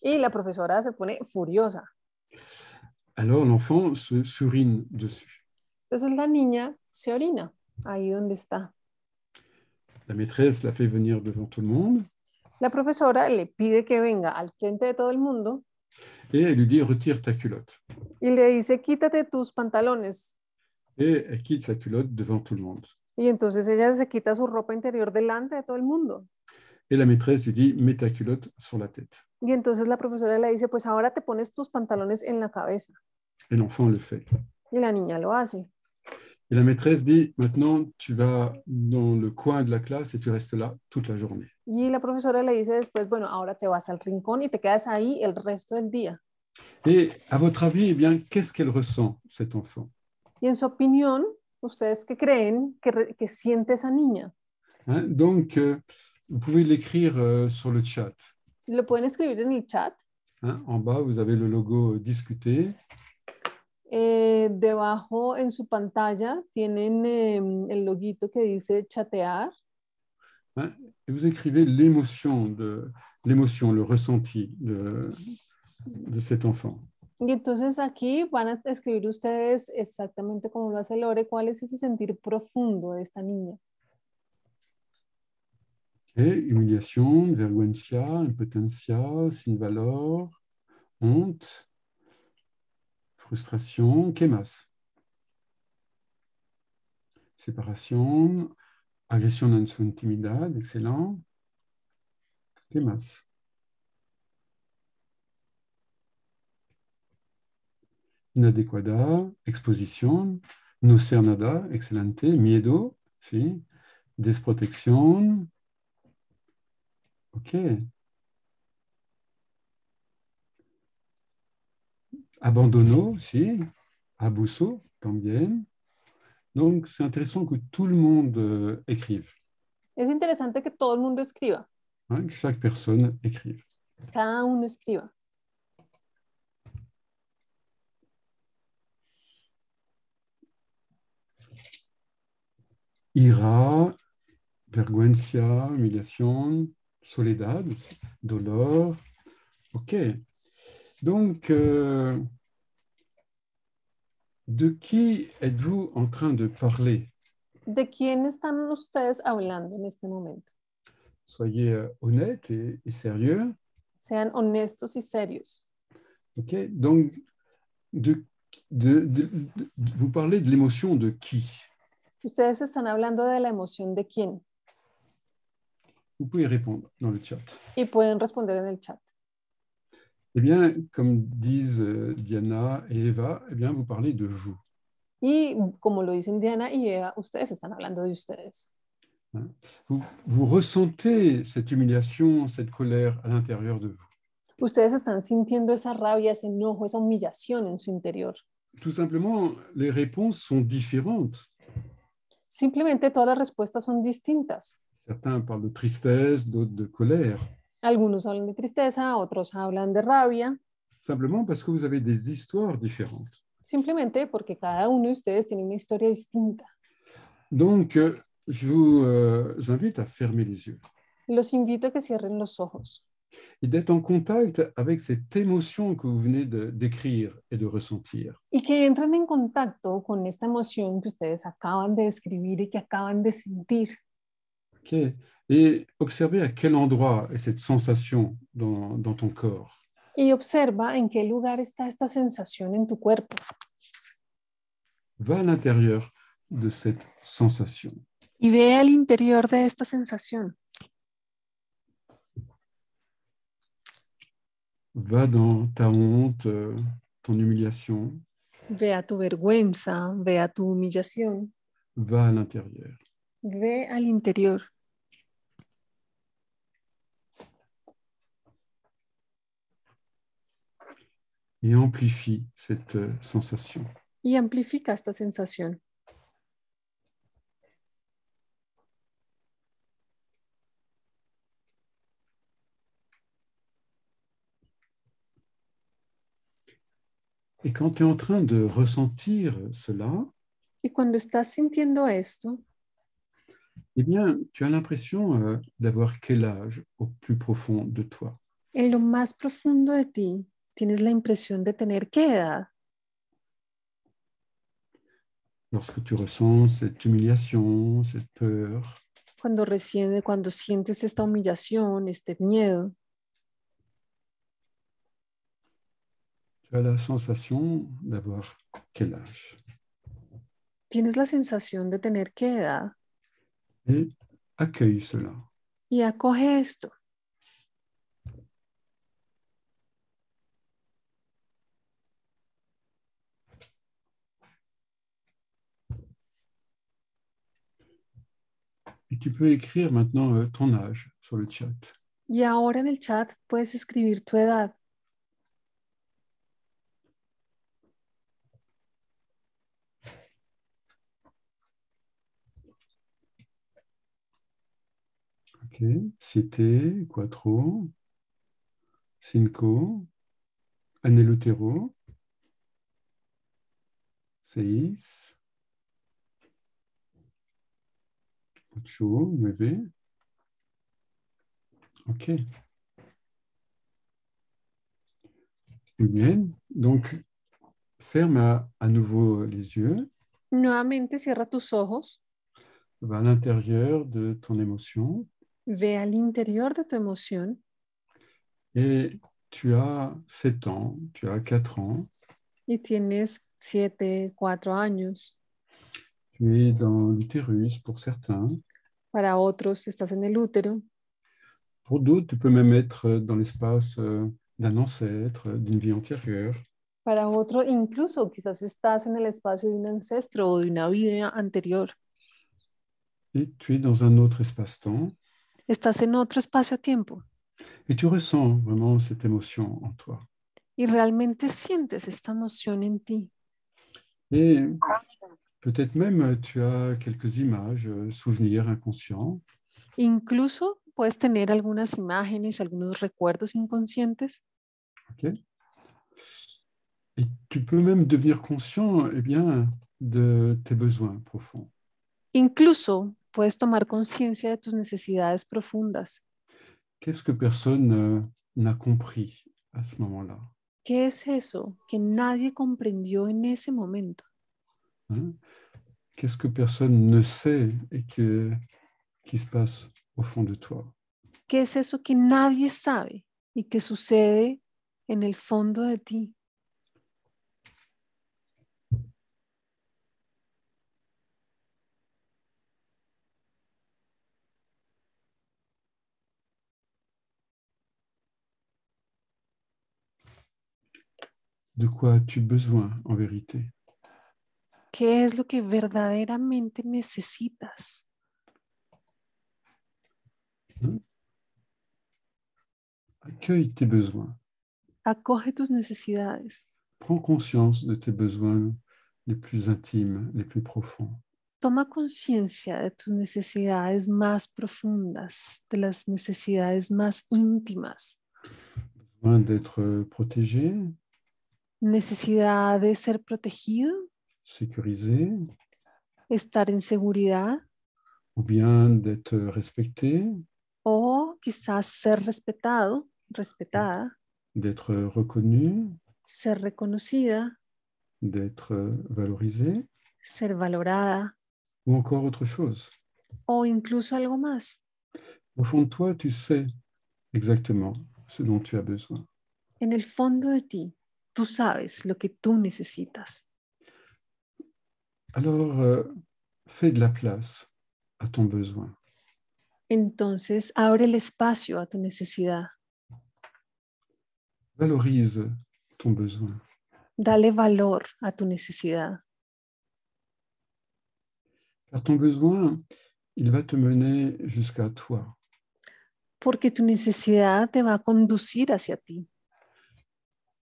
Y la profesora se pone furiosa. Alors l'enfant s'urine dessus. Entonces la niña se orina ahí donde está. La maîtresse la fait venir devant tout le monde. La profesora le pide que venga al frente de todo el mundo. Et elle lui dit, retire ta culotte. Y le dice, quítate tus pantalones. Et elle quitte sa culotte devant tout le monde. Y entonces ella se quita su ropa interior delante de todo el mundo. Et la maîtresse lui dit, mets ta culotte sur la tête. Y entonces la profesora le dice, pues ahora te pones tus pantalones en la cabeza. Et l'enfant le fait. Y la niña lo hace. Et la maîtresse dit, maintenant, tu vas dans le coin de la classe et tu restes là toute la journée. Y la profesora le dice después, bueno, ahora te vas al rincón y te quedas ahí el resto del día. Et à votre avis, eh bien, qu'est-ce qu'elle ressent, cet enfant? Y en su opinión, ¿ustedes qué creen que siente esa niña? Hein? Donc, vous pouvez l'écrire sur le chat. Lo pueden escribir en el chat. Hein? En bas, vous avez le logo discuter. Debajo en su pantalla tienen el loguito que dice chatear. Hein? Et vous écrivez l'émotion, le ressenti de cet enfant. Y entonces aquí van a escribir ustedes exactamente como lo hace Lore, cuál es ese sentir profundo de esta niña. Okay. Humiliation, vergüenza, impotencia, sin valor, honte, frustration, ¿qué más? Separación, agresión en su intimidad, excellent. ¿Qué más? Inadecuada, exposición, no ser nada, excelente, miedo, sí, desprotección, ok. Abandono, sí, abuso, también. Donc, c'est intéressant que tout le monde écrive. Es interesante que todo el mundo escriba. Hein, que chaque personne écrive. Cada uno escriba. Ira, vergüenza, humiliation, soledad, dolor. Ok. Donc, de qui êtes-vous en train de parler? ¿De quién están ustedes hablando en este momento? Soyez honnêtes et sérieux. Sean honestos y serios. Ok. Donc, vous parlez de l'émotion de qui? Ustedes están hablando de la emoción de quién. Vous pouvez répondre dans le chat. Y pueden responder en el chat. Eh bien, comme disent Diana et Eva, eh bien, vous parlez de vous. Y como lo dicen Diana y Eva, ustedes están hablando de ustedes. Vous ressentez cette humiliation, cette colère à l'intérieur de vous. Ustedes están sintiendo esa rabia, ese enojo, esa humillación en su interior. Tout simplement, les réponses sont différentes. Simplemente todas las respuestas son distintas. Certains parlent de tristesse, d'autres de colère. Algunos hablan de tristeza, otros hablan de rabia. Simplement parce que vous avez des histoires différentes. Simplemente porque cada uno de ustedes tiene una historia distinta. Donc, je vous invite à fermer les yeux. Los invito a que cierren los ojos. Et d'être en contact avec cette émotion que vous venez d'écrire et de ressentir. Y que entren en contacto con esta emoción que ustedes acaban de describir y que acaban de sentir. Okay. Et observez à quel endroit est cette sensation dans ton corps. Y observa en qué lugar está esta sensación en tu cuerpo. Va à l'intérieur de cette sensation. Y ve al interior de esta sensación. Va dans ta honte, ton humiliation. Ve a tu vergüenza, ve a tu humillación. Va à l'intérieur. Ve al interior et amplifie cette sensation. y amplifica esta sensación. Et quand tu es en train de ressentir cela, Y cuando estás sintiendo esto, eh bien, tu as l'impression d'avoir quel âge au plus profond de toi? en lo más profundo de ti, tienes la impresión de tener ¿qué edad? Lorsque tu ressens cette humiliation, cette peur, Cuando sientes esta humillación, este miedo, tu as la sensation d'avoir quel âge? tienes la sensación de tener ¿qué edad? Et accueille cela. Y acoge esto. Et tu peux écrire maintenant ton âge sur le chat. Y ahora en el chat puedes escribir tu edad. Ok, 7, 4, 5, anelutero, 6, 8, 9. Ok. Muy bien. Donc, ferme à nouveau les yeux. Nuevamente cierra tus ojos, Va à l'intérieur de ton émotion ve al interior de tu emoción et tu as 7 ans, tu as 4 ans, y tienes 7, 4 años. tu es dans l'utérus pour certains. Para otros estás en el útero. Pour d'autres, tu peux même être dans l'espace d'un ancêtre, d'une vie antérieure. Para otro, incluso quizás estás en el espacio de un ancestro o de una vida anterior. Et tu es dans un autre espace-temps. Estás en otro espacio-tiempo Et tu ressens vraiment cette émotion en toi. y realmente sientes esta emoción en ti. Et peut-être même tu as quelques images, souvenirs inconscients. Incluso puedes tener algunas imágenes, algunos recuerdos inconscientes. Okay. Et tu peux même devenir conscient eh bien, de tes besoins profonds. Incluso puedes tomar conciencia de tus necesidades profundas. Qu'est-ce que personne n'a compris à ce moment-là? ¿Qué es eso que nadie comprendió en ese momento? Hein? Qu'est-ce que personne ne sait et qui se passe au fond de toi? ¿Qué es eso que nadie sabe y que sucede en el fondo de ti? De quoi as-tu besoin en vérité? ¿Qué es lo que verdaderamente necesitas? Hein? Accueille tes besoins. Acoge tus necesidades. Prends conscience de tes besoins les plus intimes, les plus profonds. Toma conciencia de tus necesidades más profundas, de las necesidades más íntimas. Besoin d'être protégé, Necesidad de ser protegido, sécurisé, estar en seguridad ou bien d'être respecté, o quizás ser respetado, respetada, d'être reconnu, ser reconocida, d'être valorisé, ser valorada ou encore autre chose. o incluso algo más. Au fond de toi, tu sais exactement ce dont tu as besoin. En el fondo de ti, tú sabes lo que tú necesitas. Alors, fais de la place à ton besoin. Entonces, abre el espacio a tu necesidad. Valorise ton besoin. Dale valor a tu necesidad. Car ton besoin il va te mener jusqu'à toi. porque tu necesidad te va a conducir hacia ti.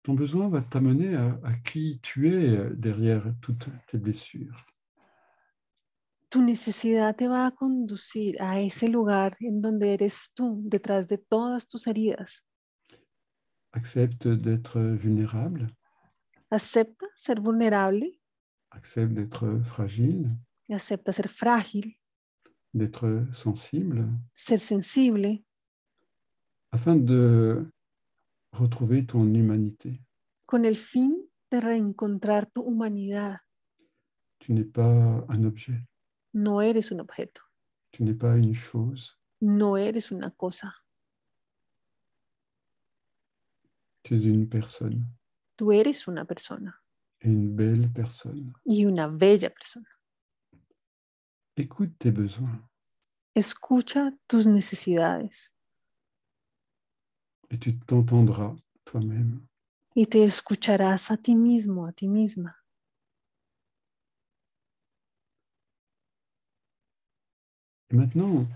Ton besoin va t'amener à qui tu es derrière toutes tes blessures. Tu necesidad te va a conducir a ese lugar en donde eres tú, detrás de todas tus heridas. Accepte d'être vulnérable, Acepta ser vulnerable, accepte d'être fragile, acepta ser frágil, d'être sensible, ser sensible, afin de retrouver ton humanité. con el fin de reencontrar tu humanidad. Tu n'es pas un objet, No eres un objeto, tu n'es pas une chose, no eres una cosa, tu es une personne, tú eres una persona et une belle personne. y una bella persona. Écoute tes besoins Escucha tus necesidades et tu t'entendras toi-même. y te escucharás a ti mismo, a ti misma. Et maintenant,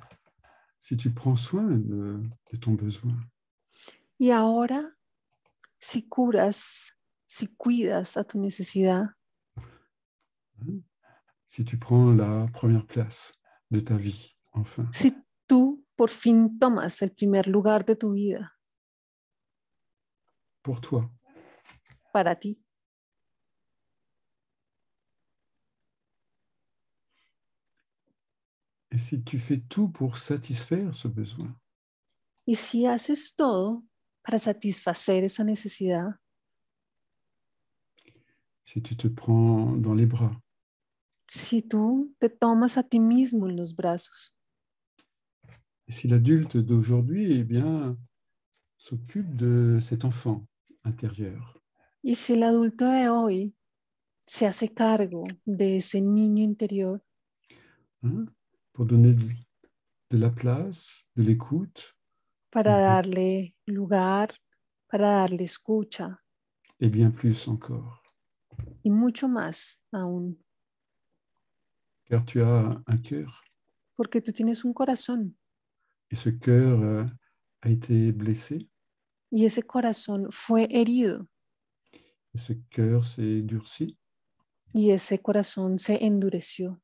si tu prends soin de ton besoin, Y ahora, si curas, si cuidas a tu necesidad, si tu prends la première place de ta vie, enfin, si tú por fin tomas el primer lugar de tu vida pour toi, para ti, et si tu fais tout pour satisfaire ce besoin, y si haces todo para satisfacer esa necesidad, si tu te prends dans les bras, si tú te tomas a ti mismo en los brazos, et si l'adulte d'aujourd'hui, eh bien, s'occupe de cet enfant intérieur, y si el adulto de hoy se hace cargo de ese niño interior hein, pour donner de la place, de l'écoute, para darle lugar, para darle escucha et bien plus encore. y mucho más aún, Car tu as un cœur, porque tú tienes un corazón et ce cœur a été blessé, y ese corazón fue herido et ce cœur s'est durci, y ese corazón se endureció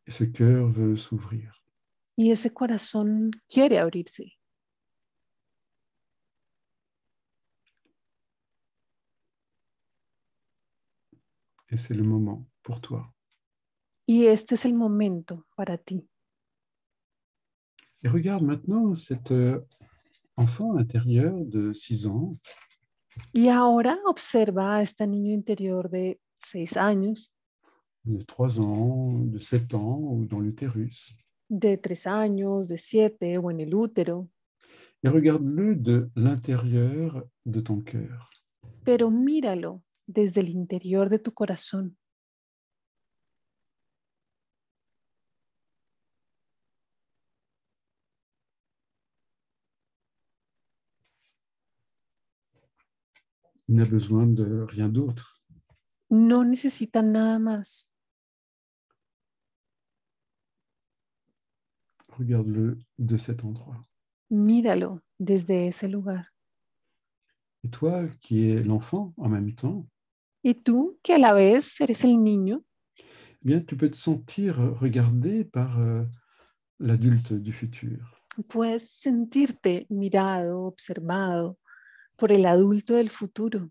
et ce cœur veut s'ouvrir. y ese corazón quiere abrirse. Et c'est le moment pour toi. Y este es el momento para ti. Et regarde maintenant cet enfant intérieur de 6 ans Y ahora observa a este niño interior de 6 años, de 3 ans, de 7 ans ou dans l'utérus. de 3 años, de 7 o en el útero, Et regarde-le de l'intérieur de ton cœur. pero míralo desde el interior de tu corazón. Il n'a besoin de rien d'autre. No necesita nada más. Regarde-le de cet endroit. Míralo desde ese lugar. Et toi, qui es l'enfant en même temps, Y tú, que a la vez eres el niño, eh bien, tu peux te sentir regardé par l'adulte du futur. puedes sentirte mirado, observado por el adulto del futuro.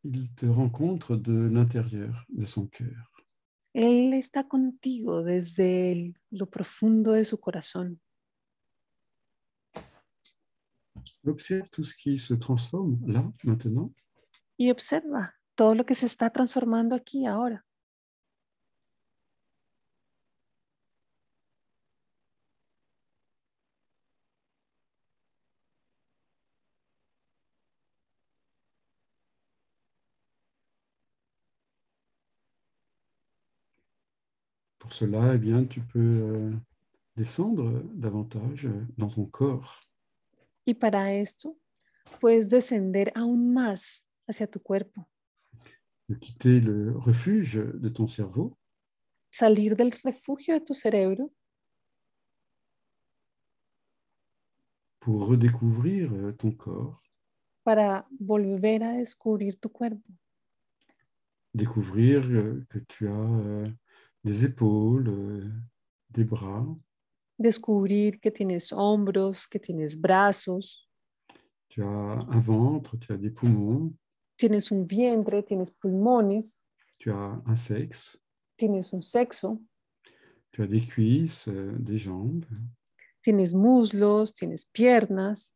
Il te rencontre de l'intérieur de son cœur. Él está contigo desde lo profundo de su corazón. Observe tout ce qui se transforme là, maintenant. Y observa todo lo que se está transformando aquí ahora. Pour cela, eh bien, tu peux descendre davantage dans ton corps. Y para esto, puedes descender aún más hacia tu cuerpo, De quitter le refuge de ton cerveau salir del refugio de tu cerebro pour redécouvrir ton corps, para volver a descubrir tu cuerpo. découvrir que tu as des épaules, des bras, Descubrir que tienes hombros, que tienes brazos, tu as un ventre, tu as des poumons, tienes un vientre, tienes pulmones, tu as un sexe, tienes un sexo, tu as des cuisses, des jambes tienes muslos, tienes piernas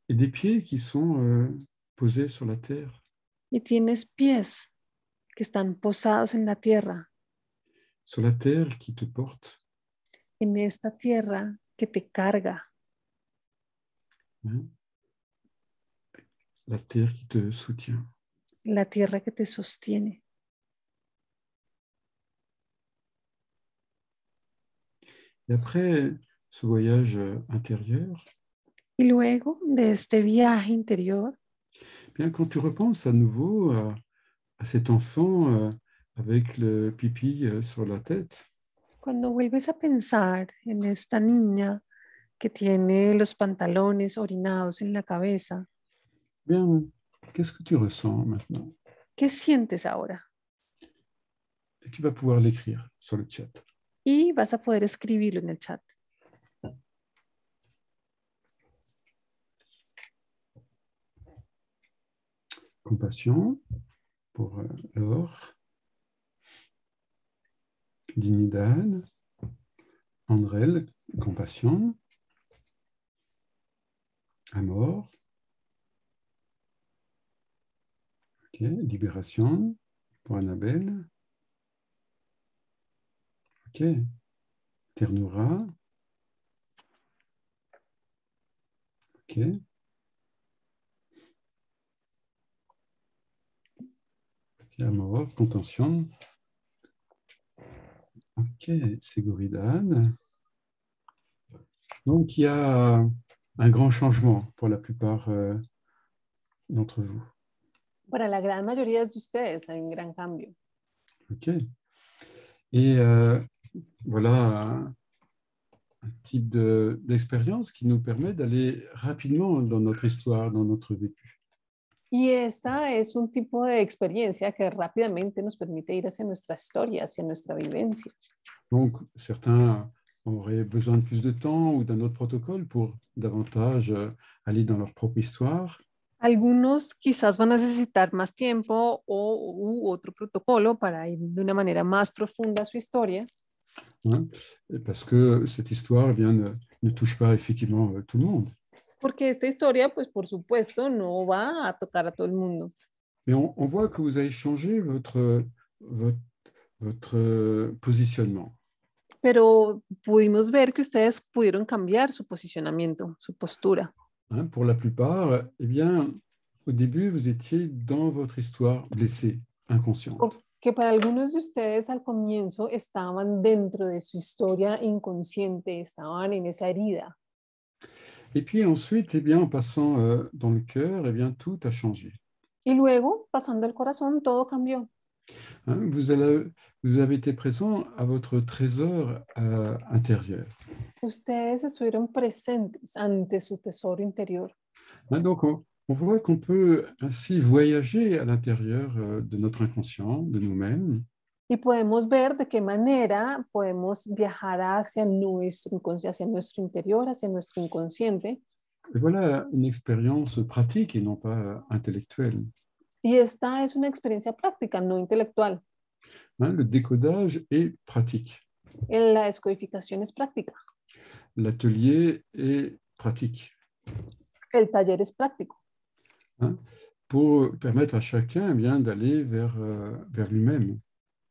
et des pieds qui sont posés sur la terre. y tienes pies que están posados Sur la terre qui te porte, en esta tierra que te carga, hein, la terre qui te soutient. la tierra que te sostiene. Et après ce voyage intérieur, Y luego de este viaje interior, bien, quand tu repenses à nouveau à cet enfant avec le pipi sur la tête, cuando vuelves a pensar en esta niña que tiene los pantalones orinados en la cabeza, bien, qu'est-ce que tu ressens maintenant? ¿qué sientes ahora? Et tu vas pouvoir l'écrire sur le chat. Y vas a poder escribirlo en el chat. Compassion pour Laure, Dignidad, Andrel, compassion, Amor, ok, libération pour Annabelle, ok, Ternura, ok, Amor, contention, ok, Seguridad. Donc, il y a un grand changement pour la plupart d'entre vous. Para la gran mayoría de ustedes hay un gran cambio. Ok. Et voilà un type d'expérience qui nous permet d'aller rapidement dans notre histoire, dans notre vécu. Y esta es un tipo de experiencia que rápidamente nos permite ir hacia nuestra historia, hacia nuestra vivencia. Donc, certains auraient besoin de plus de temps ou d'un autre protocole pour davantage aller dans leur propre histoire. Algunos quizás van a necesitar más tiempo u otro protocolo para ir de una manera más profunda a su historia. Hein, parce que cette histoire eh bien, ne touche pas effectivement tout le monde. Porque esta historia, pues por supuesto, no va a tocar a todo el mundo. Mais on voit que vous avez changé votre positionnement. Pero pudimos ver que ustedes pudieron cambiar su posicionamiento, su postura. Hein, pour la plupart, eh bien, au début, vous étiez dans votre histoire blessée, inconsciente. Porque para algunos de ustedes al comienzo estaban dentro de su historia inconsciente, estaban en esa herida. Et puis ensuite, eh bien, en passant dans le cœur, eh bien, tout a changé. Y luego, pasando el corazón, todo cambió. Hein, vous avez été présent à votre trésor intérieur. Ustedes estuvieron presentes ante su tesoro interior. Hein, donc, on voit qu'on peut ainsi voyager à l'intérieur de notre inconscient, de nous-mêmes. Y podemos ver de qué manera podemos viajar hacia nuestro interior, hacia nuestro inconsciente. Et voilà une expérience pratique et non pas intellectuelle. Y esta es una experiencia práctica, no intelectual. Hein, le décodage est pratique. La descodificación es práctica. L'atelier est pratique. El taller es práctico. Hein, pour permettre à chacun eh bien, d'aller vers lui-même.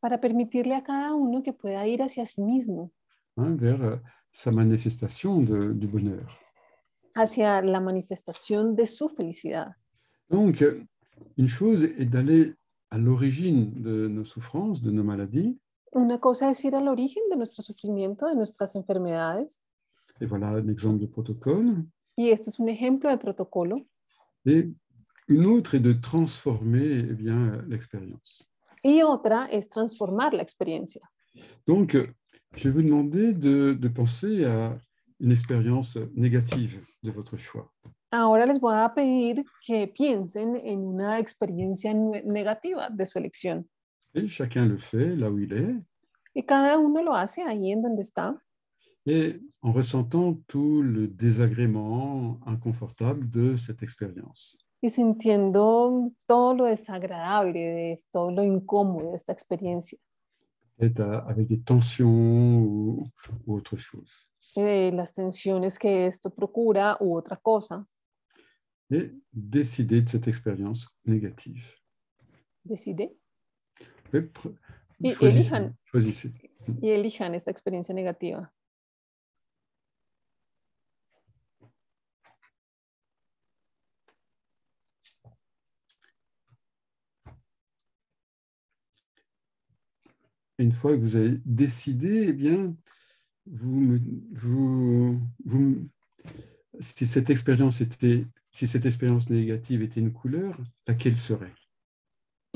Para permitirle a cada uno que pueda ir hacia sí mismo. Hein, vers sa manifestation de bonheur. Hacia la manifestación de su felicidad. Donc, une chose est d'aller à l'origine de nos souffrances, de nos maladies. Una cosa es ir al origen de nuestro sufrimiento, de nuestras enfermedades. Et voilà un exemple de protocole. Y este es un ejemplo de protocolo. Et une autre est de transformer eh bien, l'expérience. Y otra es transformar la experiencia. Donc, je vais vous demander de penser à une expérience négative de votre choix. Ahora les voy a pedir que piensen en una experiencia negativa de su elección. Et chacun le fait là où il est, Y cada uno lo hace ahí en donde está, et en ressentant tout le désagrément inconfortable de cette expérience. y sintiendo todo lo desagradable, todo lo incómodo de esta experiencia, Peut-être avec des tensions ou autre chose. las tensiones que esto procura u otra cosa. Et décider de cette expérience négative. Decide Et y choisissez, choisissez. y elijan esta experiencia negativa. Et une fois que vous avez décidé, eh bien, si cette expérience négative était une couleur, laquelle serait?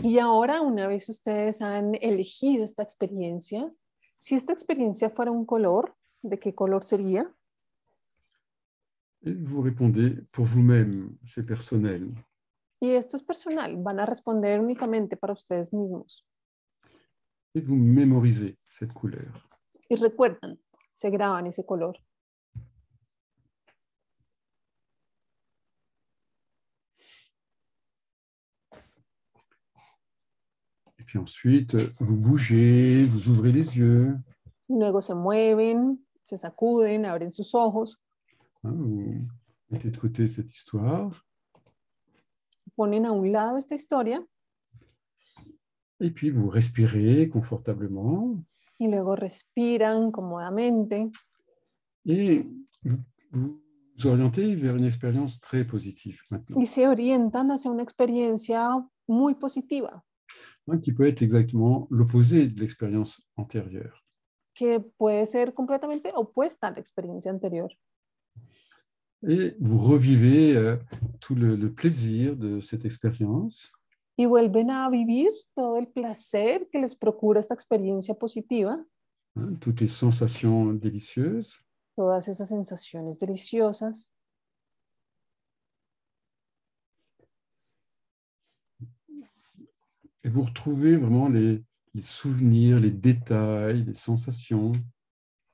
Y ahora, una vez ustedes han elegido esta experiencia, si esta experiencia fuera un color, ¿de qué color sería? Et vous répondez pour vous-même, c'est personnel. Y esto es personal, van a responder únicamente para ustedes mismos. Et vous mémorisez cette couleur. Y recuerdan, se graban ese color. Et puis ensuite, vous bougez, vous ouvrez les yeux. Luego se mueven, se sacuden, abren sus ojos. Vous mettez de côté cette histoire. Ponen a un lado esta historia. Et puis vous respirez confortablement. Y luego respiran cómodamente. Et vous orientez vers une expérience très positive maintenant. Y se orientan hacia una experiencia muy positiva. Qui peut être exactement l'opposé de l'expérience antérieure. Que puede ser completamente opuesta a la experiencia anterior. Et vous revivez tout le plaisir de cette expérience. Y vuelven a vivir todo el placer que les procura esta experiencia positiva. Toutes les sensations délicieuses. Todas esas sensaciones deliciosas. Et vous retrouvez vraiment les souvenirs, les détails, les sensations.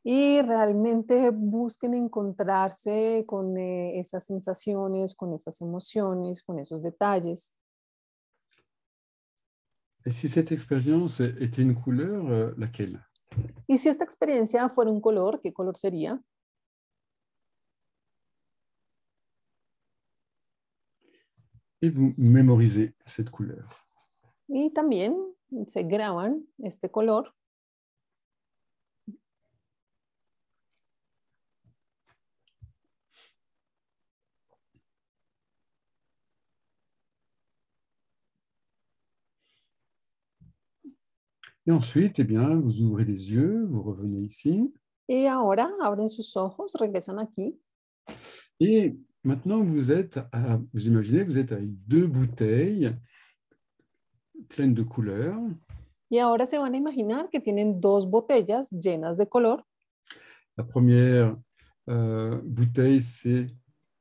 Y realmente busquen encontrarse con esas sensaciones, con esas emociones, con esos detalles. Et si cette expérience était une couleur, laquelle? Y si esta experiencia fuera un color, ¿qué color sería? Et vous mémorisez cette couleur. Y también se graban este color. Et ensuite, eh bien, vous ouvrez les yeux, vous revenez ici. Y ahora abren sus ojos, regresan aquí. Et maintenant, vous imaginez, vous êtes avec deux bouteilles pleines de couleurs. Y ahora se van a imaginar que tienen dos botellas llenas de color. La première bouteille, c'est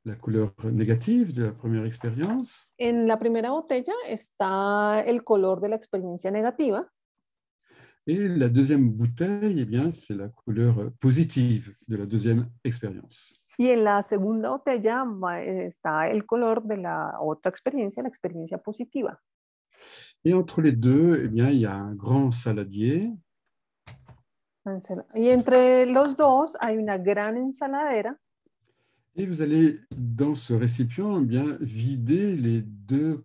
la couleur négative de la première expérience. En la primera botella está el color de la experiencia negativa. Et la deuxième bouteille, eh bien, c'est la couleur positive de la deuxième expérience. Y en la segunda botella está el color de la otra experiencia, la experiencia positiva. Et entre les deux, eh bien, il y a un grand saladier. Y entre los dos hay una gran ensaladera. Et vous allez, dans ce récipient, eh bien, vider les deux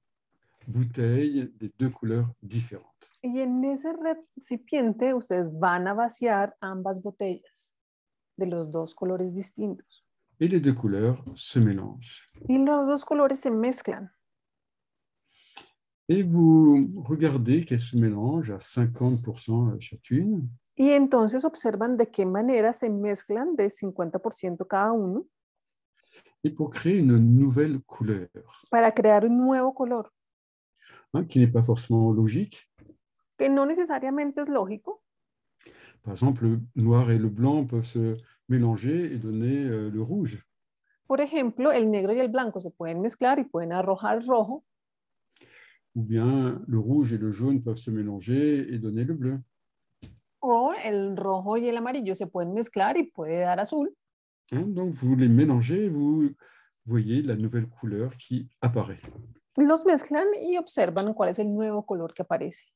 bouteilles des deux couleurs différentes. Y en ese recipiente ustedes van a vaciar ambas botellas de los dos colores distintos. Et les deux couleurs se mélangent. Y los dos colores se mezclan. Et vous regardez qu'elles se mélangent à 50% chacune. Y entonces observan de qué manera se mezclan de 50% cada uno. Et pour créer une nouvelle couleur. Para crear un nuevo color. Qui n'est pas forcément logique. que no necesariamente es lógico. Par exemple, le noir et le blanc peuvent se mélanger et donner le rouge. Por ejemplo, el negro y el blanco se pueden mezclar y pueden arrojar rojo. Ou bien le rouge et le jaune peuvent se mélanger et donner le bleu. O el rojo y el amarillo se pueden mezclar y puede dar azul. Donc, vous les mélangez, vous voyez la nouvelle couleur qui apparaît. Los mezclan y observan cuál es el nuevo color que aparece.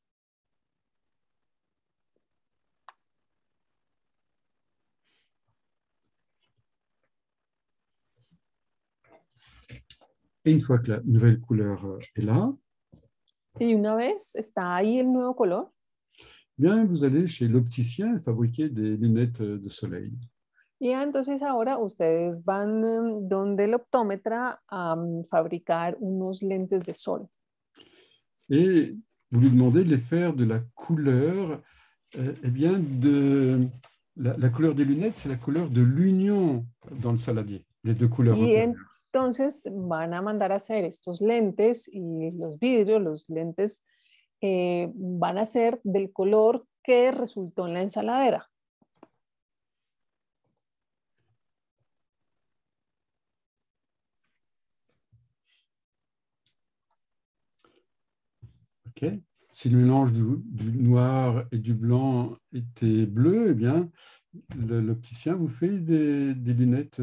Et une fois que la nouvelle couleur est là, Y una vez está ahí el nuevo color, bien, vous allez chez l'opticien fabriquer des lunettes de soleil. y entonces ahora ustedes van donde el optómetra a fabricar unos lentes de sol. Et vous lui demandez de les faire de la couleur, eh bien, la couleur des lunettes, c'est la couleur de l'union dans le saladier, les deux couleurs Y intérieures. entonces van a mandar a hacer estos lentes y los vidrios, los lentes van a ser del color que resultó en la ensaladera. Okay. Si le mélange du noir et du blanc était bleu, eh bien, l'opticien vous fait des lunettes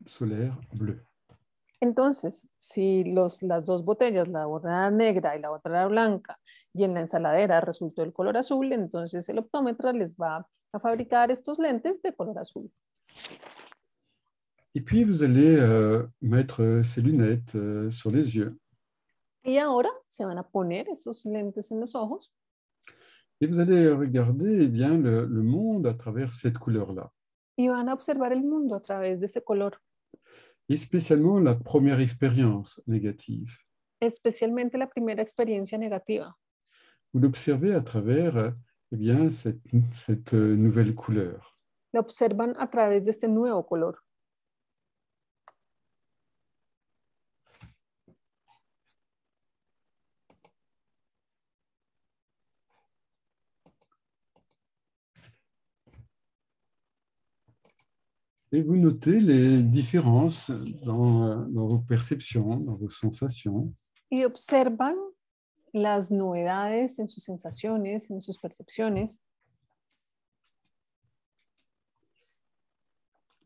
solaires bleues. Entonces, si las dos botellas, la una era negra y la otra era blanca, y en la ensaladera resultó el color azul, entonces el optómetra les va a fabricar estos lentes de color azul. Et puis, vous allez mettre ces lunettes sur les yeux. Y ahora se van a poner esos lentes en los ojos. Et vous allez regarder eh bien, le monde à travers cette couleur-là. Y van a observar el mundo a través de ese color. Et spécialement la première expérience négative. Especialmente la primera experiencia negativa. Vous l'observez à travers eh bien, cette nouvelle couleur. La observan a través de este nuevo color. Et vous notez les différences dans vos perceptions, dans vos sensations. Y observan las novedades en sus sensaciones, en sus percepciones.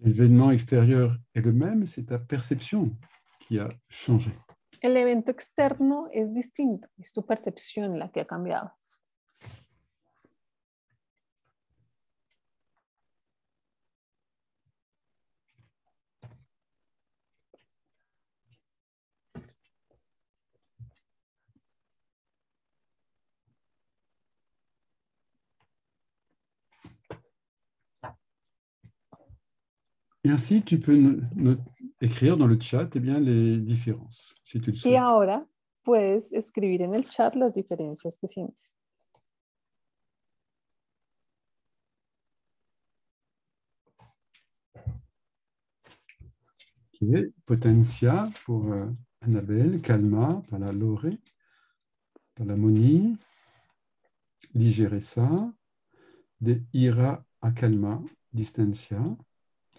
L'événement extérieur est le même, c'est ta perception qui a changé. El evento externo es distinto, es tu percepción la que ha cambiado. Et ainsi, tu peux écrire dans le chat eh bien, les différences, si tu le Y souhaites. ahora puedes escribir en el chat las diferencias que sientes. Okay. Potentia pour Annabelle, Calma, par la Lore, par la Moni, Ligeressa, de Ira a Calma, Distancia,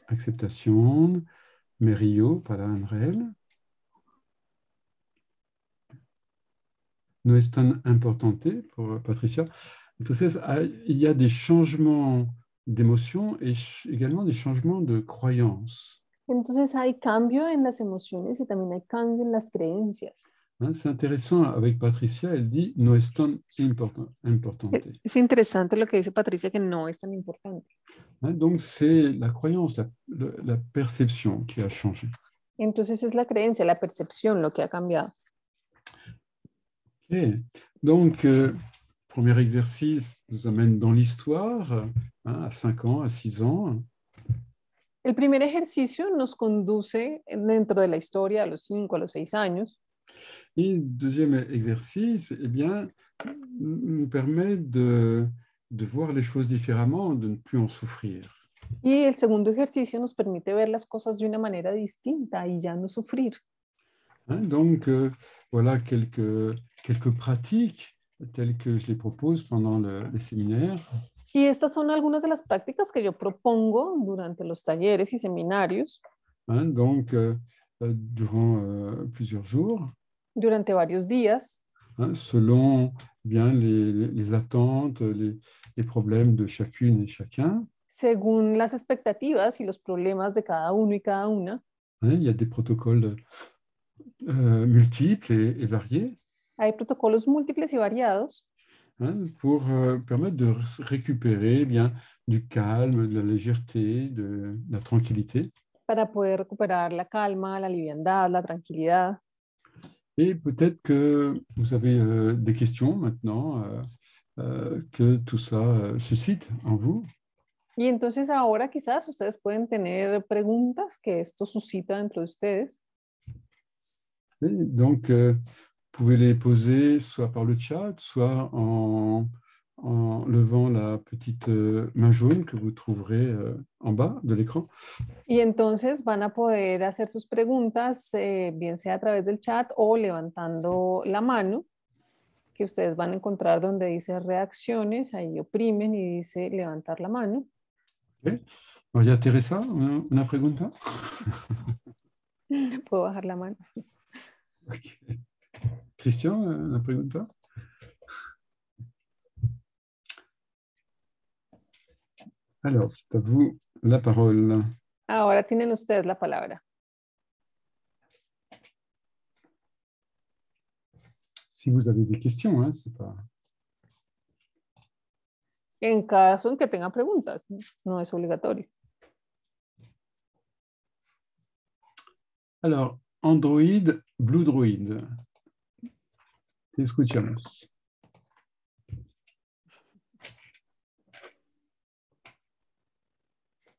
Acceptación, Merio, para Andrel. No es tan importante pour Patricia. Entonces, il y a des changements d'émotions et également des changements de croyances. Entonces hay cambio en las emociones y también hay cambio en las creencias. C'est intéressant, avec Patricia, elle dit no es tan importante. Es interesante lo que dice Patricia, que no es tan importante. Donc, c'est la croyance, la perception qui a changé. Entonces es la creencia, la percepción lo que ha cambiado. Okay. Donc, premier exercice nous amène dans l'histoire, à 5 ans, à 6 ans. El primer ejercicio nos conduce dentro de la historia a los 5, a los 6 años. Et le deuxième exercice, eh bien, nous permet de voir les choses différemment, de ne plus en souffrir. Y el segundo ejercicio nos permite ver las cosas de una manera distinta y ya no sufrir. Donc, voilà quelques pratiques tels que je les propose pendant les séminaires. Y estas son algunas de las prácticas que yo propongo durante los talleres y seminarios Hein, donc, durant plusieurs jours, durante varios días, hein, selon bien les attentes, les problèmes de chacune et chacun. según las expectativas y los problemas de cada uno y cada una. Hein, il y a des protocoles multiples et variés, Hay protocolos múltiples y variados hein, pour permettre de récupérer bien du calme, de la légèreté, de la tranquillité. para poder recuperar la calma, la liviandad, la tranquilidad. Et peut-être que vous avez des questions maintenant que tout ça suscite en vous. Y entonces ahora quizás ustedes pueden tener preguntas que esto suscita dentro de ustedes. Et donc, vous pouvez les poser soit par le chat, soit en levant la petite main jaune que vous trouverez en bas de l'écran. Y entonces van a poder hacer sus preguntas, bien sea a través del chat o levantando la mano, que ustedes van a encontrar donde dice reacciones, ahí oprimen y dice levantar la mano. Okay. María Teresa, una pregunta? Puedo bajar la mano. Okay. Christian, una pregunta? Alors, c'est à vous la parole. Ahora tienen ustedes la palabra. Si vous avez des questions, hein, c'est pas... En caso en que tengan preguntas, no es obligatorio. Alors, Android, Blue Droid. Te escuchamos.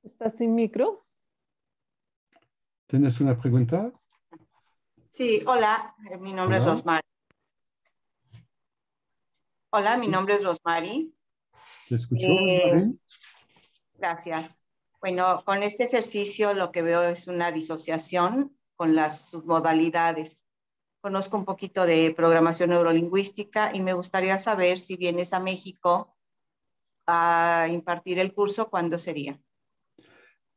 ¿Estás sin micro? ¿Tienes una pregunta? Sí, hola, mi nombre es Hola. Rosmary. Hola, mi nombre es Rosmary. Te escucho, Rosmary. Gracias. Bueno, con este ejercicio lo que veo es una disociación con las submodalidades. Conozco un poquito de programación neurolingüística y me gustaría saber si vienes a México a impartir el curso, ¿cuándo sería?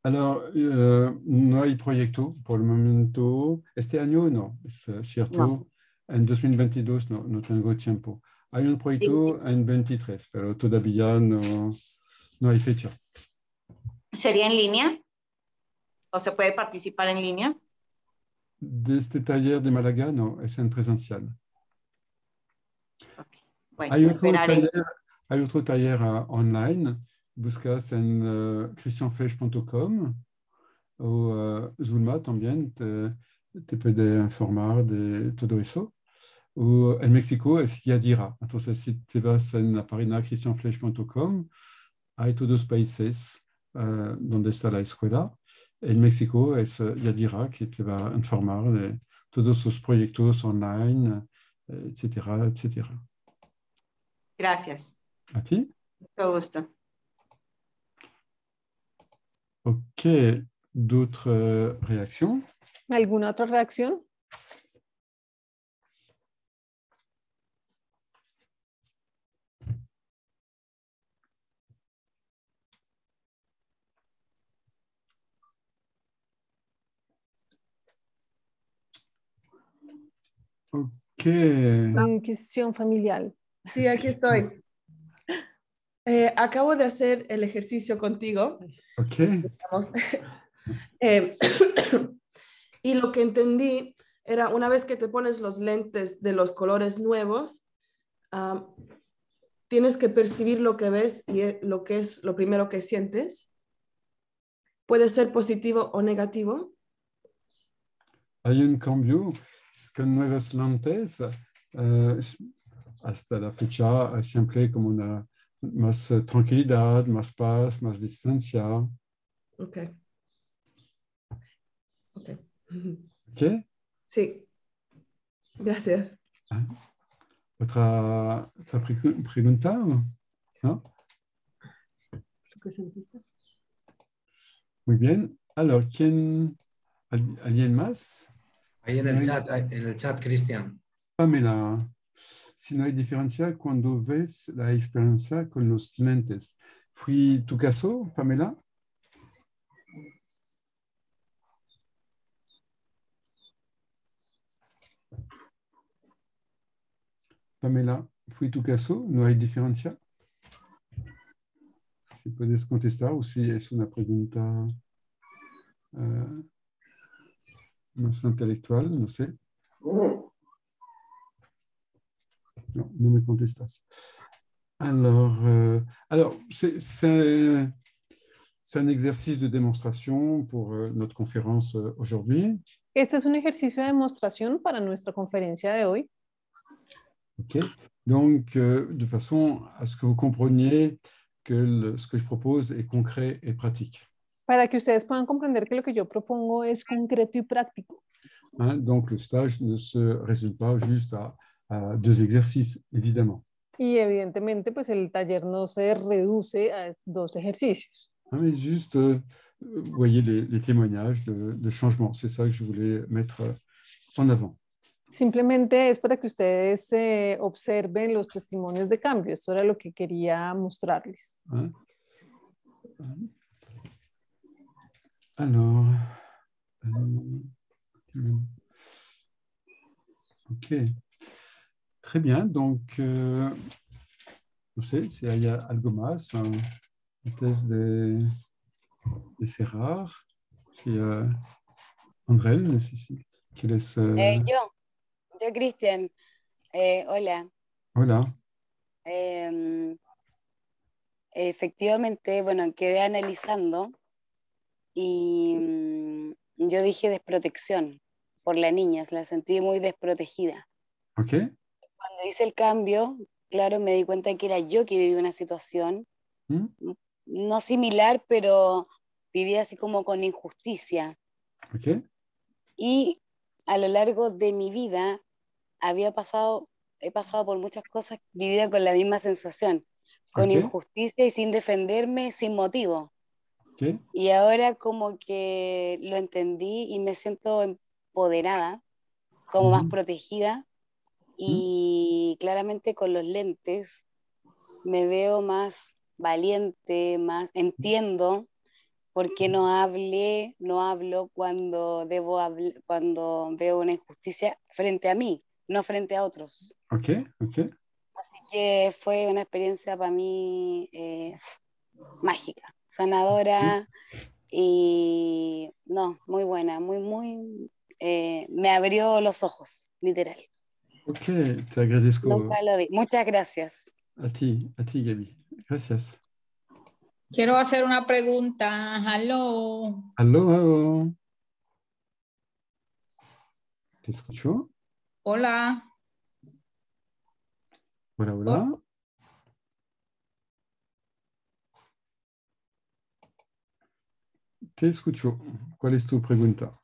Alors, no hay proyecto por el momento. Este año no, es cierto. No. En 2022 no tengo tiempo. Hay un proyecto en 23, pero todavía no hay fecha. ¿Sería en línea? ¿O se puede participar en línea? De este taller de Málaga, no, es en presencial. Okay. Bueno, hay otro taller online. Buscas en christianfleisch.com o Zulma también te puede informar de todo eso. O en México es Yadira. Entonces, si te vas en la página christianfleisch.com, hay todos países donde está la escuela. En México es Yadira que te va a informar de todos sus proyectos online, etcétera, etcétera. Gracias. ¿A ti? Mucho gusto. Ok. D'autres réactions? ¿Alguna otra reacción? Ok. Cuestión familiar. Sí, aquí estoy. Acabo de hacer el ejercicio contigo. Ok. Y lo que entendí era una vez que te pones los lentes de los colores nuevos, tienes que percibir lo que ves y lo que es lo primero que sientes. Puede ser positivo o negativo. Hay un cambio con nuevos lentes. Hasta la fecha siempre como una más tranquilidad, más paz, más distancia. Ok. Ok. Ok. Sí. Gracias. ¿Otra pregunta? ¿No? ¿Qué sentiste? Muy bien. Alors, ¿alguien más? Ahí en el chat, Cristian. Pamela. si no hay diferencia cuando ves la experiencia con los lentes. ¿Fue tu caso, Pamela? Pamela, ¿fue tu caso? ¿No hay diferencia? Si puedes contestar o si es una pregunta más intelectual, no sé. No, no me contestas. Alors c'est un exercice de démonstration pour notre conférence aujourd'hui. Este es un ejercicio de demostración para nuestra conferencia de hoy. OK. Donc, de façon à ce que vous compreniez que ce que je propose est concret et pratique. Para que ustedes puedan comprender que lo que yo propongo es concreto y práctico. Hein, donc, le stage ne se résume pas juste à 2 exercices, évidemment. Y evidentemente, pues el taller no se reduce a 2 ejercicios. Mais juste, vous voyez les témoignages de changement. C'est ça que je voulais mettre en avant. Simplemente es para que ustedes observen los testimonios de cambio. Esto era lo que quería mostrarles. Hein? Alors, OK. Très bien. Donc, no sé si hay algo más antes de cerrar. Si André, ¿quieres? Yo, Cristian. Hola. Hola. Efectivamente, bueno, quedé analizando y yo dije desprotección por la niña, la sentí muy desprotegida. OK. Cuando hice el cambio, claro, me di cuenta que era yo que vivía una situación no similar, pero vivía así como con injusticia. OK. Y a lo largo de mi vida he pasado por muchas cosas, vivida con la misma sensación, con Okay. injusticia y sin defenderme, sin motivo. Okay. Y ahora como que lo entendí y me siento empoderada, como más protegida, y claramente con los lentes me veo más valiente, más entiendo por qué no hablo cuando cuando veo una injusticia frente a mí, no frente a otros. OK. OK. Así que fue una experiencia para mí mágica, sanadora y no, muy buena, me abrió los ojos, literal. OK, te agradezco. Nunca lo vi. Muchas gracias. A ti, Gaby. Gracias. Quiero hacer una pregunta. Hello. Aló. ¿Te escucho? Hola. Hola, hola. Te escucho. ¿Cuál es tu pregunta?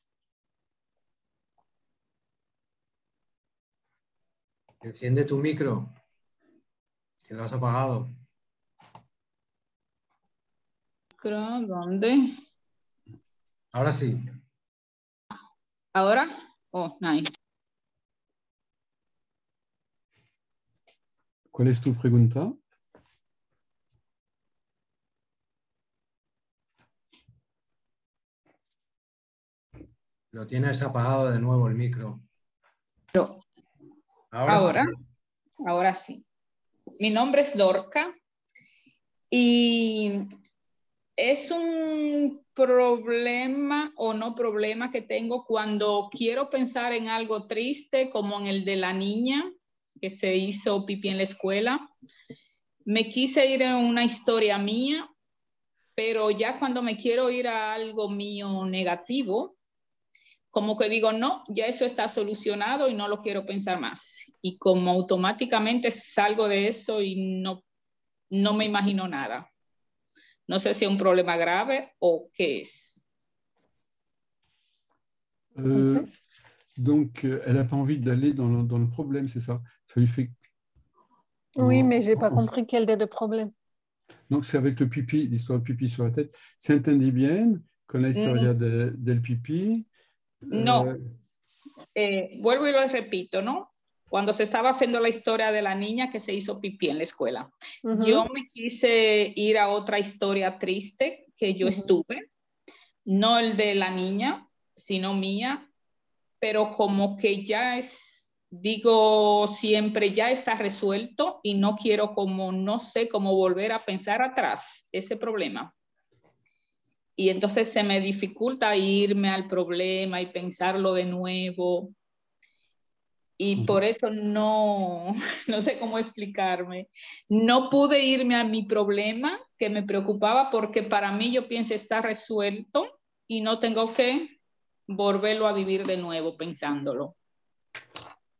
Enciende tu micro, que lo has apagado. ¿Dónde? Ahora sí. ¿Ahora? Oh, nice. ¿Cuál es tu pregunta? Lo tienes apagado de nuevo el micro. Ahora sí. Mi nombre es Dorca y es un problema o no problema que tengo cuando quiero pensar en algo triste, como en el de la niña que se hizo pipí en la escuela. Me quise ir en una historia mía, pero ya cuando me quiero ir a algo mío negativo, como que digo, no, ya eso está solucionado y no lo quiero pensar más. Y como automáticamente salgo de eso y no me imagino nada. No sé si es un problema grave o qué es. Donc, elle n'a pas envie d'aller dans le problème, c'est ça? Ça lui fait... Oui, mais je n'ai pas compris quel est le problème. Donc, c'est avec le pipi, l'histoire de pipi sur la tête. ¿Se entendí bien con la historia del pipi? No. Vuelvo y lo repito, ¿no? cuando se estaba haciendo la historia de la niña que se hizo pipí en la escuela. Ujú. Yo me quise ir a otra historia triste que yo estuve, no el de la niña, sino mía, pero como que ya es, digo siempre, ya está resuelto y no quiero como, no sé cómo volver a pensar atrás ese problema. Y entonces se me dificulta irme al problema y pensarlo de nuevo. Y por eso no sé cómo explicarme. No pude irme a mi problema que me preocupaba porque para mí yo pienso está resuelto y no tengo que volverlo a vivir de nuevo pensándolo.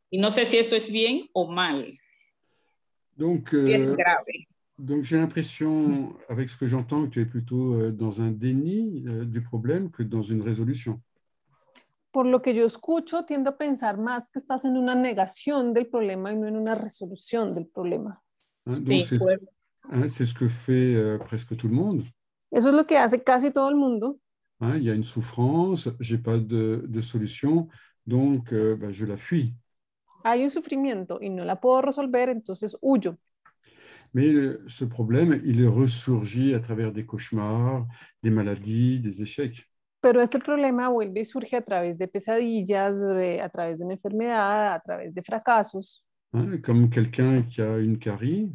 Y no sé si eso es bien o mal. Donc, Si es grave. donc j'ai l'impression, avec ce que j'entends, que tu es plutôt dans un déni du problème que dans une résolution. Por lo que yo escucho, tiendo a pensar más que estás en una negación del problema y no en una resolución del problema. Hein, Sí, donc, pues, c'est ce que fait presque tout le monde. Eso es lo que hace casi todo el mundo. Hein, il y a une souffrance, je n'ai pas de solution, donc je la fuis. Hay un sufrimiento y no la puedo resolver, entonces huyo. Mais ce problème, il est ressurgi à travers des cauchemars, des maladies, des échecs. Pero este problema vuelve y surge a través de pesadillas, a través de una enfermedad, a través de fracasos. Hein, comme quelqu'un qui a une carie,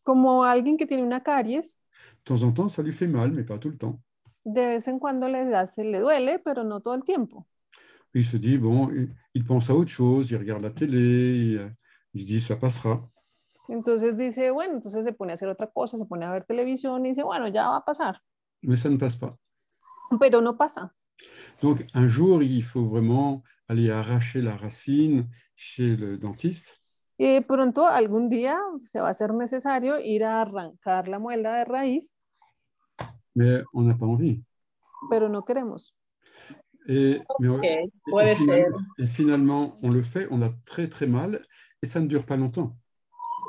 Como alguien que tiene una caries, de temps en temps, ça lui fait mal, mais pas tout le temps. de vez en cuando le duele, pero no todo el tiempo. Il se dit, bon, il pense à autre chose, il regarde la télé, il se dit, ça passera. Entonces dice, bueno, entonces se pone a hacer otra cosa, se pone a ver televisión y dice, bueno, ya va a pasar. Mais ça ne passe pas. Pero no pasa. Donc, un jour, il faut vraiment aller arracher la racine chez le dentiste. Y pronto, algún día, se va a hacer necesario ir a arrancar la muela de raíz, Mais on n'a pas envie. pero no queremos. puede ser. Et finalement, on le fait, on a très très mal et ça ne dure pas longtemps.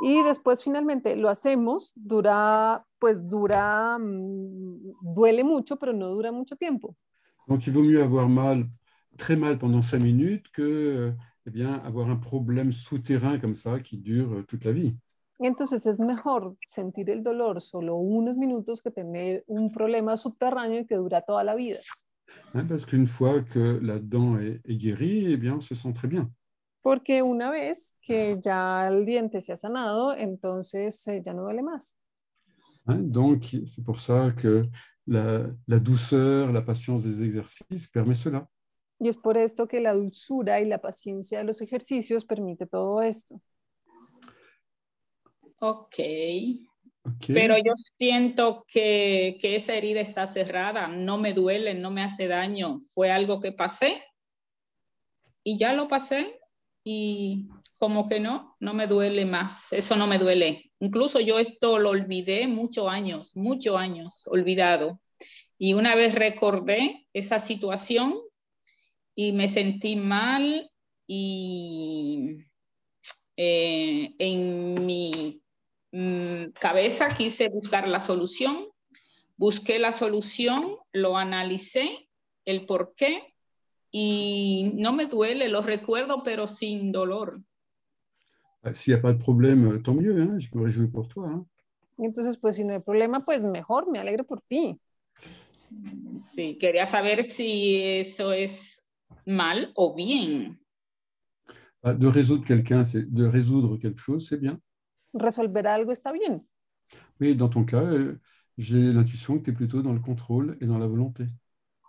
Y después finalmente lo hacemos, duele mucho, pero no dura mucho tiempo. Donc, il vaut mieux avoir mal, très mal pendant 5 minutes que avoir un problème souterrain comme ça qui dure toute la vie. Entonces es mejor sentir el dolor solo unos minutos que tener un problema subterráneo que dura toda la vida. Hein, parce qu'une fois que la dent est guérie, on se sent très bien. Porque una vez que ya el diente se ha sanado, entonces ya no duele más. Hein, donc, c'est pour ça que la douceur, la patience des exercices permet cela. Y es por esto que la dulzura y la paciencia de los ejercicios permite todo esto. Ok. Pero yo siento que esa herida está cerrada, no me duele, no me hace daño. Fue algo que pasé y ya lo pasé y como que no me duele más. Eso no me duele. Incluso yo esto lo olvidé muchos años olvidado. Y una vez recordé esa situación y me sentí mal y en mi cabeza quise buscar la solución, busqué la solución, lo analicé, el por qué, y no me duele, lo recuerdo, pero sin dolor. S'il n'y a pas de problème, tant mieux, hein, je me réjouis pour toi. Hein. Entonces, pues si no hay problema, pues mejor, me alegro por ti. Sí, quería saber si eso es mal o bien. De résoudre quelque chose, c'est bien. Resolver algo está bien. Mais dans ton cas, j'ai l'intuition que tu es plutôt dans le contrôle et dans la volonté.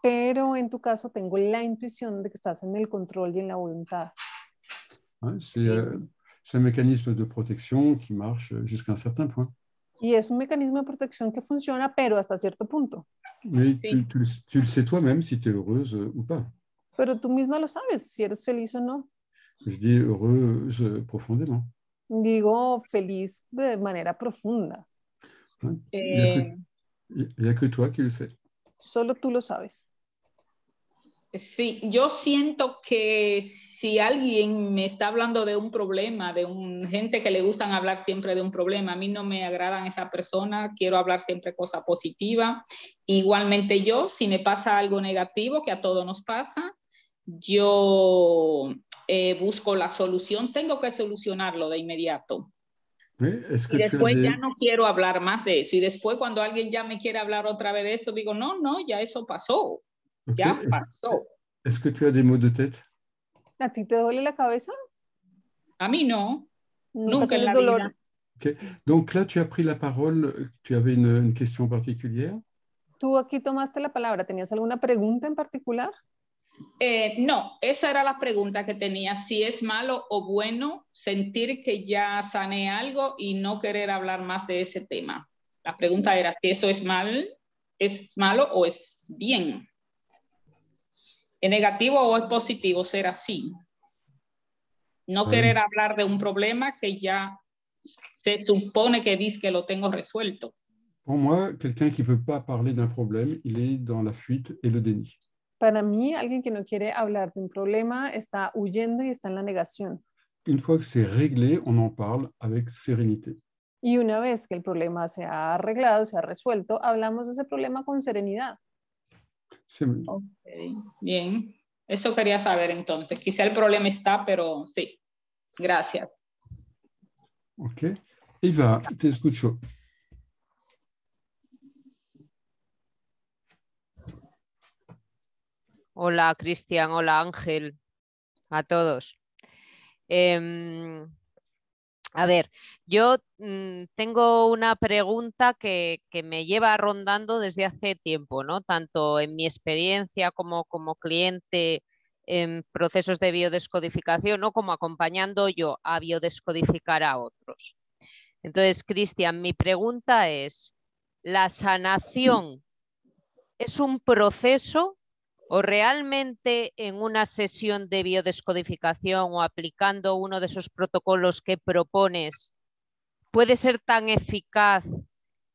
Pero en tu caso tengo la intuición de que estás en el control y en la voluntad. Hein, c'est un mécanisme de protection qui marche jusqu'à un certain point. Y es un mecanismo de protección que funciona, pero hasta cierto punto. Mais tu le sais toi-même si tu es heureuse ou pas. Pero tú misma lo sabes, si eres feliz o no. Je dis heureuse profondément. Digo feliz de manera profunda. Hein? Il n'y a que toi qui le sais. Solo tú lo sabes. Sí, yo siento que si alguien me está hablando de un problema, gente que le gustan hablar siempre de un problema, a mí no me agradan esa persona, quiero hablar siempre cosas positivas. Igualmente yo, si me pasa algo negativo, que a todos nos pasa, yo busco la solución, tengo que solucionarlo de inmediato. Oui, y después ya no quiero hablar más de eso. Y después cuando alguien ya me quiere hablar otra vez de eso, digo, no, ya eso pasó. Okay. Ya pasó. Est-ce que tu as des maux de tête? ¿A ti te duele la cabeza? A mí no. Nunca en la dolor. vida. Okay. Donc là, tu as pris la parole, tu avais une question particulière? Tú aquí tomaste la palabra, ¿tenías alguna pregunta en particular? No, esa era la pregunta que tenía, si es malo o bueno sentir que ya sané algo y no querer hablar más de ese tema. La pregunta era si eso es malo o es bien. ¿Es negativo o es positivo ser así? No querer hablar de un problema que ya se supone que dice que lo tengo resuelto. Pour moi, quelqu'un qui ne veut pas parler d'un problème, il est dans la fuite et le déni. Para mí, alguien que no quiere hablar de un problema está huyendo y está en la negación. Une fois que c'est réglé, on en parle avec sérénité. Y una vez que el problema se ha arreglado, se ha resuelto, hablamos de ese problema con serenidad. Okay. Bien, eso quería saber entonces. Quizá el problema está, pero sí. Gracias. Ok. Eva, te escucho. Hola, Cristian. Hola, Ángel. A todos. A ver, yo tengo una pregunta que me lleva rondando desde hace tiempo, ¿no? Tanto en mi experiencia como cliente en procesos de biodescodificación, ¿no? Como acompañando yo a biodescodificar a otros. Entonces, Cristian, mi pregunta es, ¿la sanación es un proceso o realmente en una sesión de biodescodificación o aplicando uno de esos protocolos que propones puede ser tan eficaz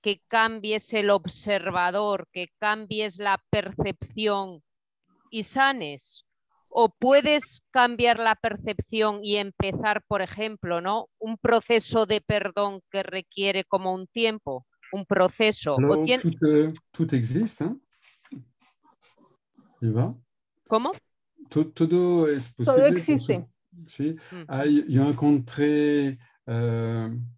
que cambies el observador, que cambies la percepción y sanes? ¿O puedes cambiar la percepción y empezar, por ejemplo, ¿no? un proceso de perdón que requiere como un tiempo, un proceso? Alors, tout existe, hein? Eva? ¿Cómo? Todo es posible. Todo existe. Sí. Yo encontré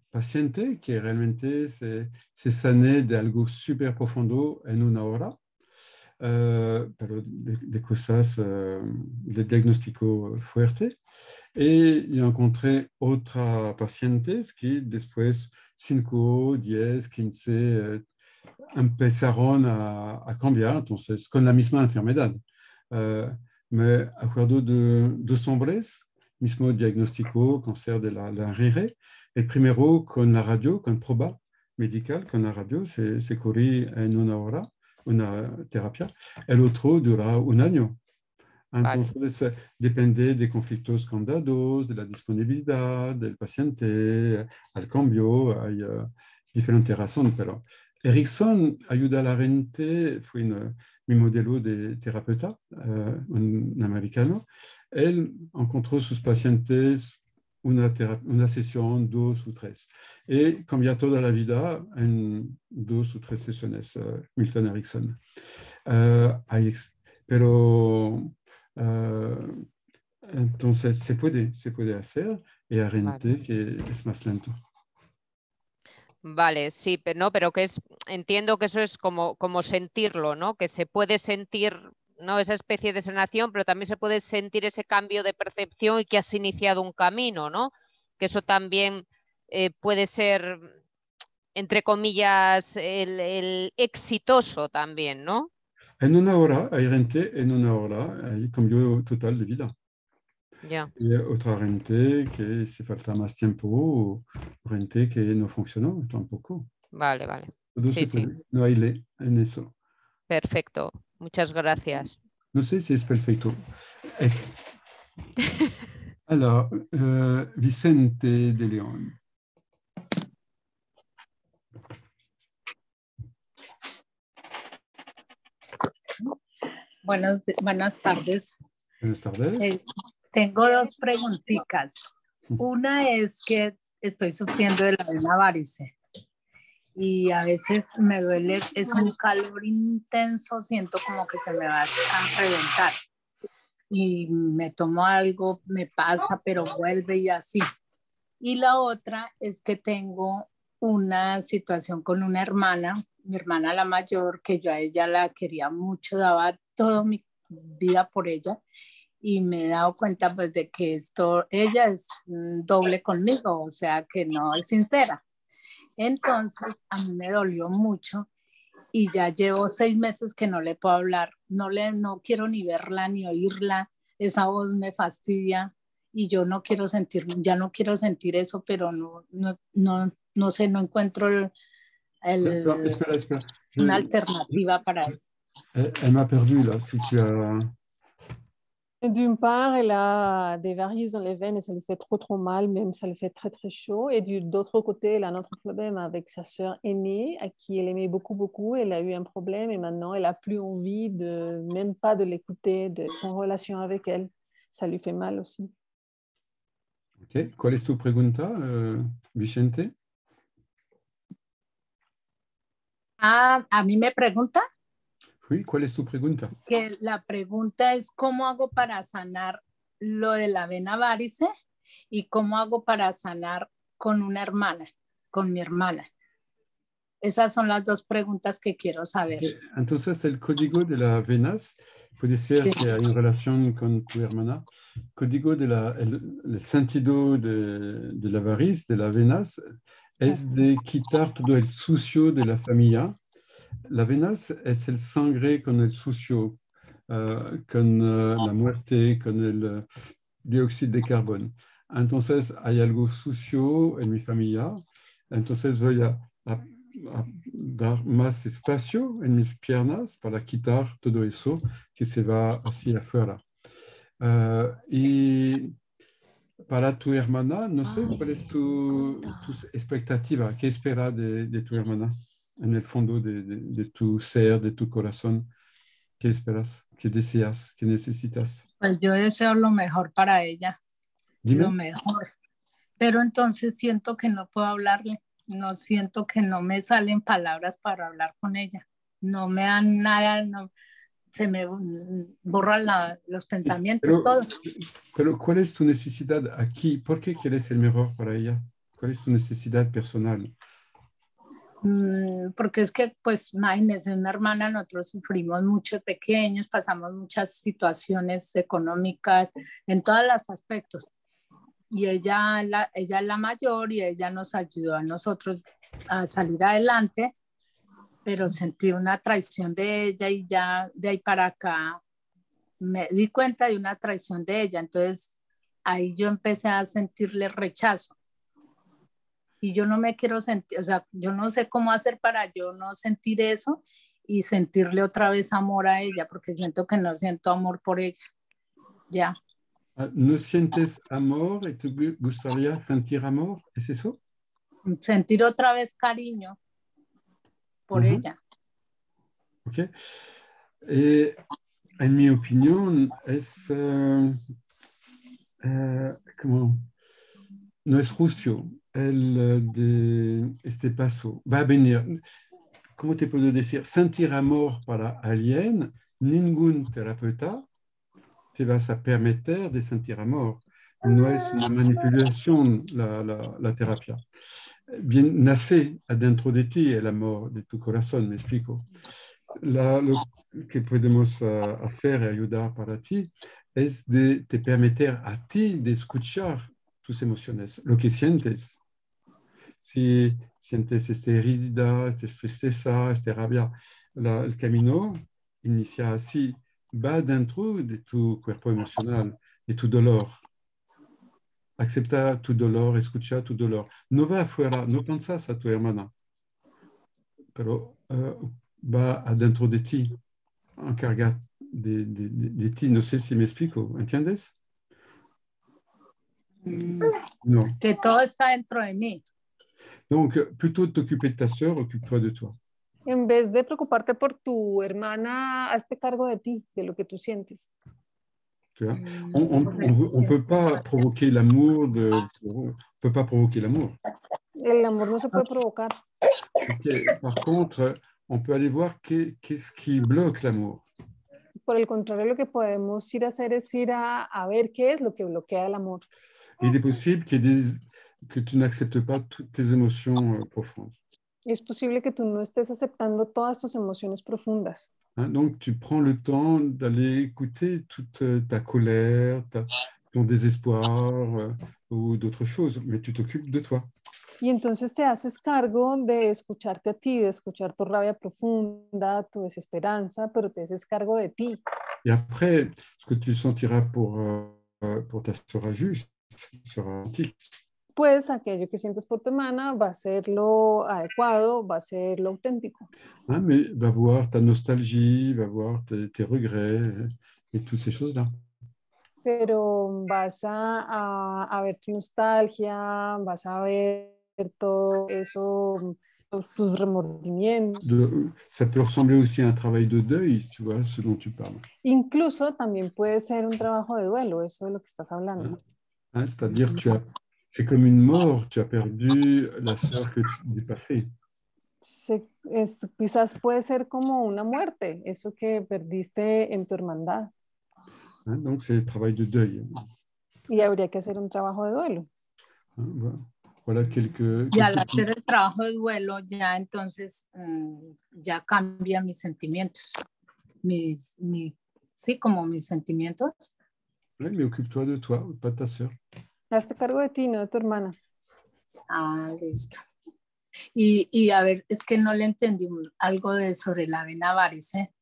paciente que realmente se sané de algo súper profundo en una hora, pero de cosas, de diagnóstico fuerte. Y yo encontré otras pacientes que después 5, 10, 15 empezaron a cambiar, entonces, con la misma enfermedad. Me acuerdo de 2 hombres, mismo diagnóstico, cáncer de la rire. El primero con la radio, con proba médical, con la radio, se corrí en una hora, una terapia. El otro dura 1 año. Entonces, vale. Depende de conflictos con dados, de la disponibilidad del paciente, al cambio, hay diferentes razones, pero Erickson ayuda a la gente, fue mi modelo de terapeuta, un americano. Él encontró sus pacientes una sesión, 2 o 3, y cambia toda la vida en 2 o 3 sesiones, Milton Erickson. Pero entonces se puede hacer, y hay gente que es más lento. Vale, sí, pero que entiendo que eso es como sentirlo, ¿no? Que se puede sentir, ¿no? Esa especie de sanación, pero también se puede sentir ese cambio de percepción y que has iniciado un camino, ¿no? Que eso también puede ser, entre comillas, el exitoso también, ¿no? En una hora, hay gente, en una hora hay cambio total de vida. Ya. Y otra gente que se falta más tiempo, o gente que no funcionó tampoco. Vale. Todo sí, se puede. sí. No hay ley en eso. Perfecto. Muchas gracias. No sé si es perfecto. Es. Alors, Vicente de León. Buenas tardes. Buenas tardes. Tengo 2 preguntitas. Una es que estoy sufriendo de la vena varice y a veces me duele, es un calor intenso, siento como que se me va a reventar. y me tomo algo, me pasa, pero vuelve y así. Y la otra es que tengo una situación con una hermana, mi hermana la mayor, que yo a ella la quería mucho, daba toda mi vida por ella, y me he dado cuenta pues de que ella es doble conmigo, o sea que no es sincera. Entonces a mí me dolió mucho y ya llevo 6 meses que no le puedo hablar, no quiero ni verla ni oírla, esa voz me fastidia y yo no quiero sentir, ya no quiero sentir eso, pero no sé, no encuentro Espera. una alternativa para eso. Elle m'a perdu là, si tu as... D'une part, elle a des varices dans les veines et ça lui fait trop mal, même ça lui fait très chaud. Et d'autre côté, elle a un autre problème avec sa sœur aînée, à qui elle aimait beaucoup. Elle a eu un problème et maintenant, elle n'a plus envie même pas de l'écouter, d'être en relation avec elle. Ça lui fait mal aussi. Ok. ¿Cuál es tu pregunta, Vicente? ¿A mí me pregunta? Oui, ¿cuál es tu pregunta? Que la pregunta es cómo hago para sanar lo de la vena varice y cómo hago para sanar con una hermana, con mi hermana. Esas son las 2 preguntas que quiero saber. Okay. Entonces, el código de la venas puede ser Sí. que hay una relación con tu hermana. Código el sentido de la variz, de la venas, es de quitar todo el sucio de la familia. La venas es el sangre con el sucio, con la muerte, con el dióxido de carbono. Entonces, hay algo sucio en mi familia. Entonces, voy a dar más espacio en mis piernas para quitar todo eso que se va hacia afuera. Y para tu hermana, no sé cuál es tu expectativa, qué espera de tu hermana en el fondo de tu ser, de tu corazón. ¿Qué esperas? ¿Qué deseas? ¿Qué necesitas? Pues yo deseo lo mejor para ella, Dime. lo mejor. Pero entonces siento que no puedo hablarle, no siento que no me salen palabras para hablar con ella. No me dan nada, se me borran los pensamientos, todo. Pero ¿cuál es tu necesidad aquí? ¿Por qué quieres el mejor para ella? ¿Cuál es tu necesidad personal? Porque es que, pues, imagínense, una hermana, nosotros sufrimos mucho de pequeños, pasamos muchas situaciones económicas en todos los aspectos. Y ella es la mayor y ella nos ayudó a nosotros a salir adelante, pero sentí una traición de ella y ya de ahí para acá me di cuenta de una traición de ella. Entonces, ahí yo empecé a sentirle rechazo. Y yo no me quiero sentir, o sea, yo no sé cómo hacer para yo no sentir eso y sentirle otra vez amor a ella, porque siento que no siento amor por ella. Ya. ¿No sientes amor y te gustaría sentir amor? ¿Es eso? Sentir otra vez cariño por ella. Ok. En mi opinión, es como no es justo de este paso. Va a venir, ¿cómo te puedo decir? Sentir amor para alguien, ningún terapeuta te vas a permitir de sentir amor. No es una manipulación la terapia. Bien, nace adentro de ti el amor de tu corazón, me explico. Lo que podemos hacer y ayudar para ti es de te permitir a ti de escuchar tus emociones, lo que sientes. Si sientes esta herida, esta tristeza, esta rabia, el camino inicia así, va dentro de tu cuerpo emocional, de tu dolor. Acepta tu dolor, escucha tu dolor. No va afuera, no piensas a tu hermana, pero va adentro de ti, encarga de ti. No sé si me explico, ¿entiendes? No. Que todo está dentro de mí. Donc, plutôt t'occuper de ta sœur, occupe-toi de toi. En vez de preocuparte por tu hermana, hazte cargo de ti, de lo que tú sientes. Tu vois? On peut pas provoquer l'amour, on peut pas provoquer l'amour. El amor no se puede provocar. Okay. Par contre, on peut aller voir qu'est-ce qui bloque l'amour. Por el contrario, lo que podemos ir a hacer es ir a ver qué es lo que bloquea el amor. Et il est possible que tu n'acceptes pas toutes tes émotions profondes. Y es posible que tú no estés aceptando todas tus emociones profundas. Hein, donc, tu prends le temps d'aller écouter toute ta colère, ton désespoir ou d'autres choses, mais tu t'occupes de toi. Y entonces te haces cargo de escucharte a ti, de escuchar tu rabia profunda, tu desesperanza, pero te haces cargo de ti. Et après, ce que tu sentiras pour ta sera juste, sera gentil. Pues aquello que sientes por tu hermana va a ser lo adecuado, va a ser lo auténtico. Hein, mais va voir ta nostalgie, va voir tes regrets et toutes ces choses-là. Pero vas a ver tu nostalgia, vas a ver todo eso, tus remordimientos. Ça peut ressembler aussi à un travail de deuil, tu vois, ce dont tu parles. Incluso también puede ser un trabajo de duelo, eso de lo que estás hablando. Hein, c'est-à-dire, c'est comme une mort, tu as perdu la sœur du passé. Quizás puede ser como una muerte, eso que perdiste en tu hermandad. Hein, donc, c'est le travail de deuil. Y habría que hacer un trabajo de duelo. Hein, voilà quelques... Y al hacer el trabajo de duelo, ya entonces ya cambia mis sentimientos. Sí, como mis sentimientos. Oui, mais occupe-toi de toi, pas de ta sœur. Hazte cargo de ti, no de tu hermana. Ah, listo. Y a ver, es que no le entendí algo sobre la vena varice.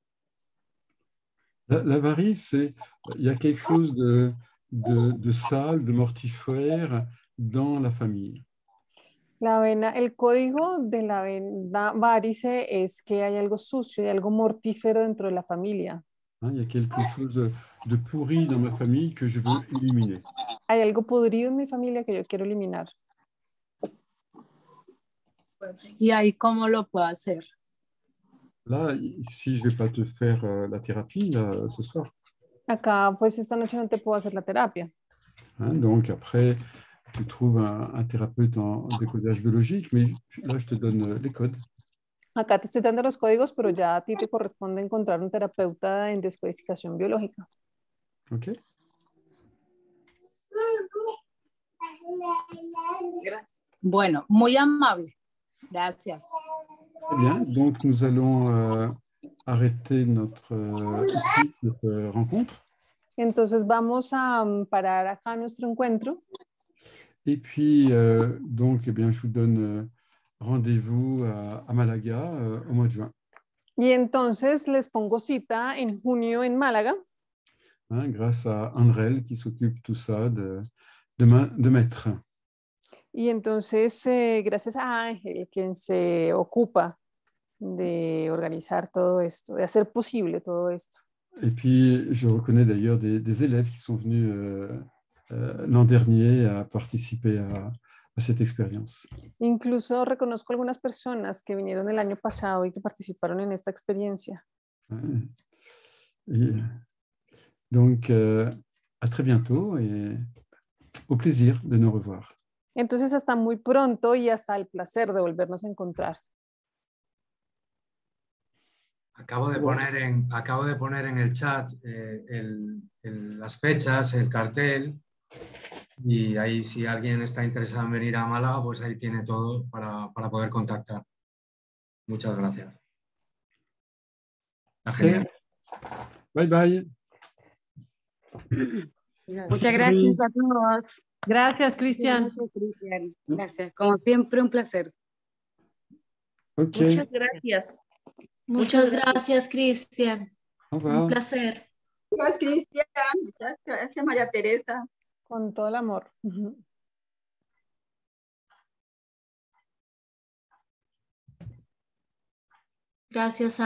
La varice, il y a quelque chose de sale, de mortifère dans la famille. El código de la vena varice es que hay algo sucio, hay algo mortífero dentro de la familia. Hein, il y a quelque chose de pourri dans ma famille que je veux éliminer. Hay algo podrido en mi familia que yo quiero eliminar. ¿Y ahí cómo lo puedo hacer? Là, ici, je ne vais pas te faire la thérapie là, ce soir. Acá, pues esta noche no te puedo hacer la terapia. Hein, donc après, tu trouves un thérapeute en décodage biologique, mais là, je te donne les codes. Acá te estoy dando los códigos, pero ya a ti te corresponde encontrar un terapeuta en descodificación biológica. Ok. Gracias. Bueno, muy amable. Gracias. Très bien. Donc, nous allons arrêter notre rencontre. Entonces vamos a parar acá nuestro encuentro. Et puis, donc, eh bien, je vous donne rendez-vous à Malaga au mois de juin. Y entonces les pongo cita en junio en Málaga. Hein, grâce à Andrel qui s'occupe tout ça de maître. Y entonces, gracias a Ángel, quien se ocupa de organizar todo esto, de hacer posible todo esto. Et puis, je reconnais d'ailleurs des élèves qui sont venus l'an dernier à participer à cette expérience. Incluso reconozco algunas personas que vinieron el año pasado y que participaron en esta experiencia. Et donc, à très bientôt et au plaisir de nous revoir. Entonces, hasta muy pronto y hasta el placer de volvernos a encontrar. Acabo de poner en el chat las fechas, el cartel, y ahí si alguien está interesado en venir a Málaga, pues ahí tiene todo para poder contactar. Muchas gracias. Está genial. Bye bye. Muchas gracias a todos. Gracias, Cristian. Gracias. Como siempre, un placer. Okay. Muchas gracias. Muchas gracias, Cristian. Un placer. Gracias, Cristian. Muchas gracias, María Teresa. Con todo el amor. Gracias.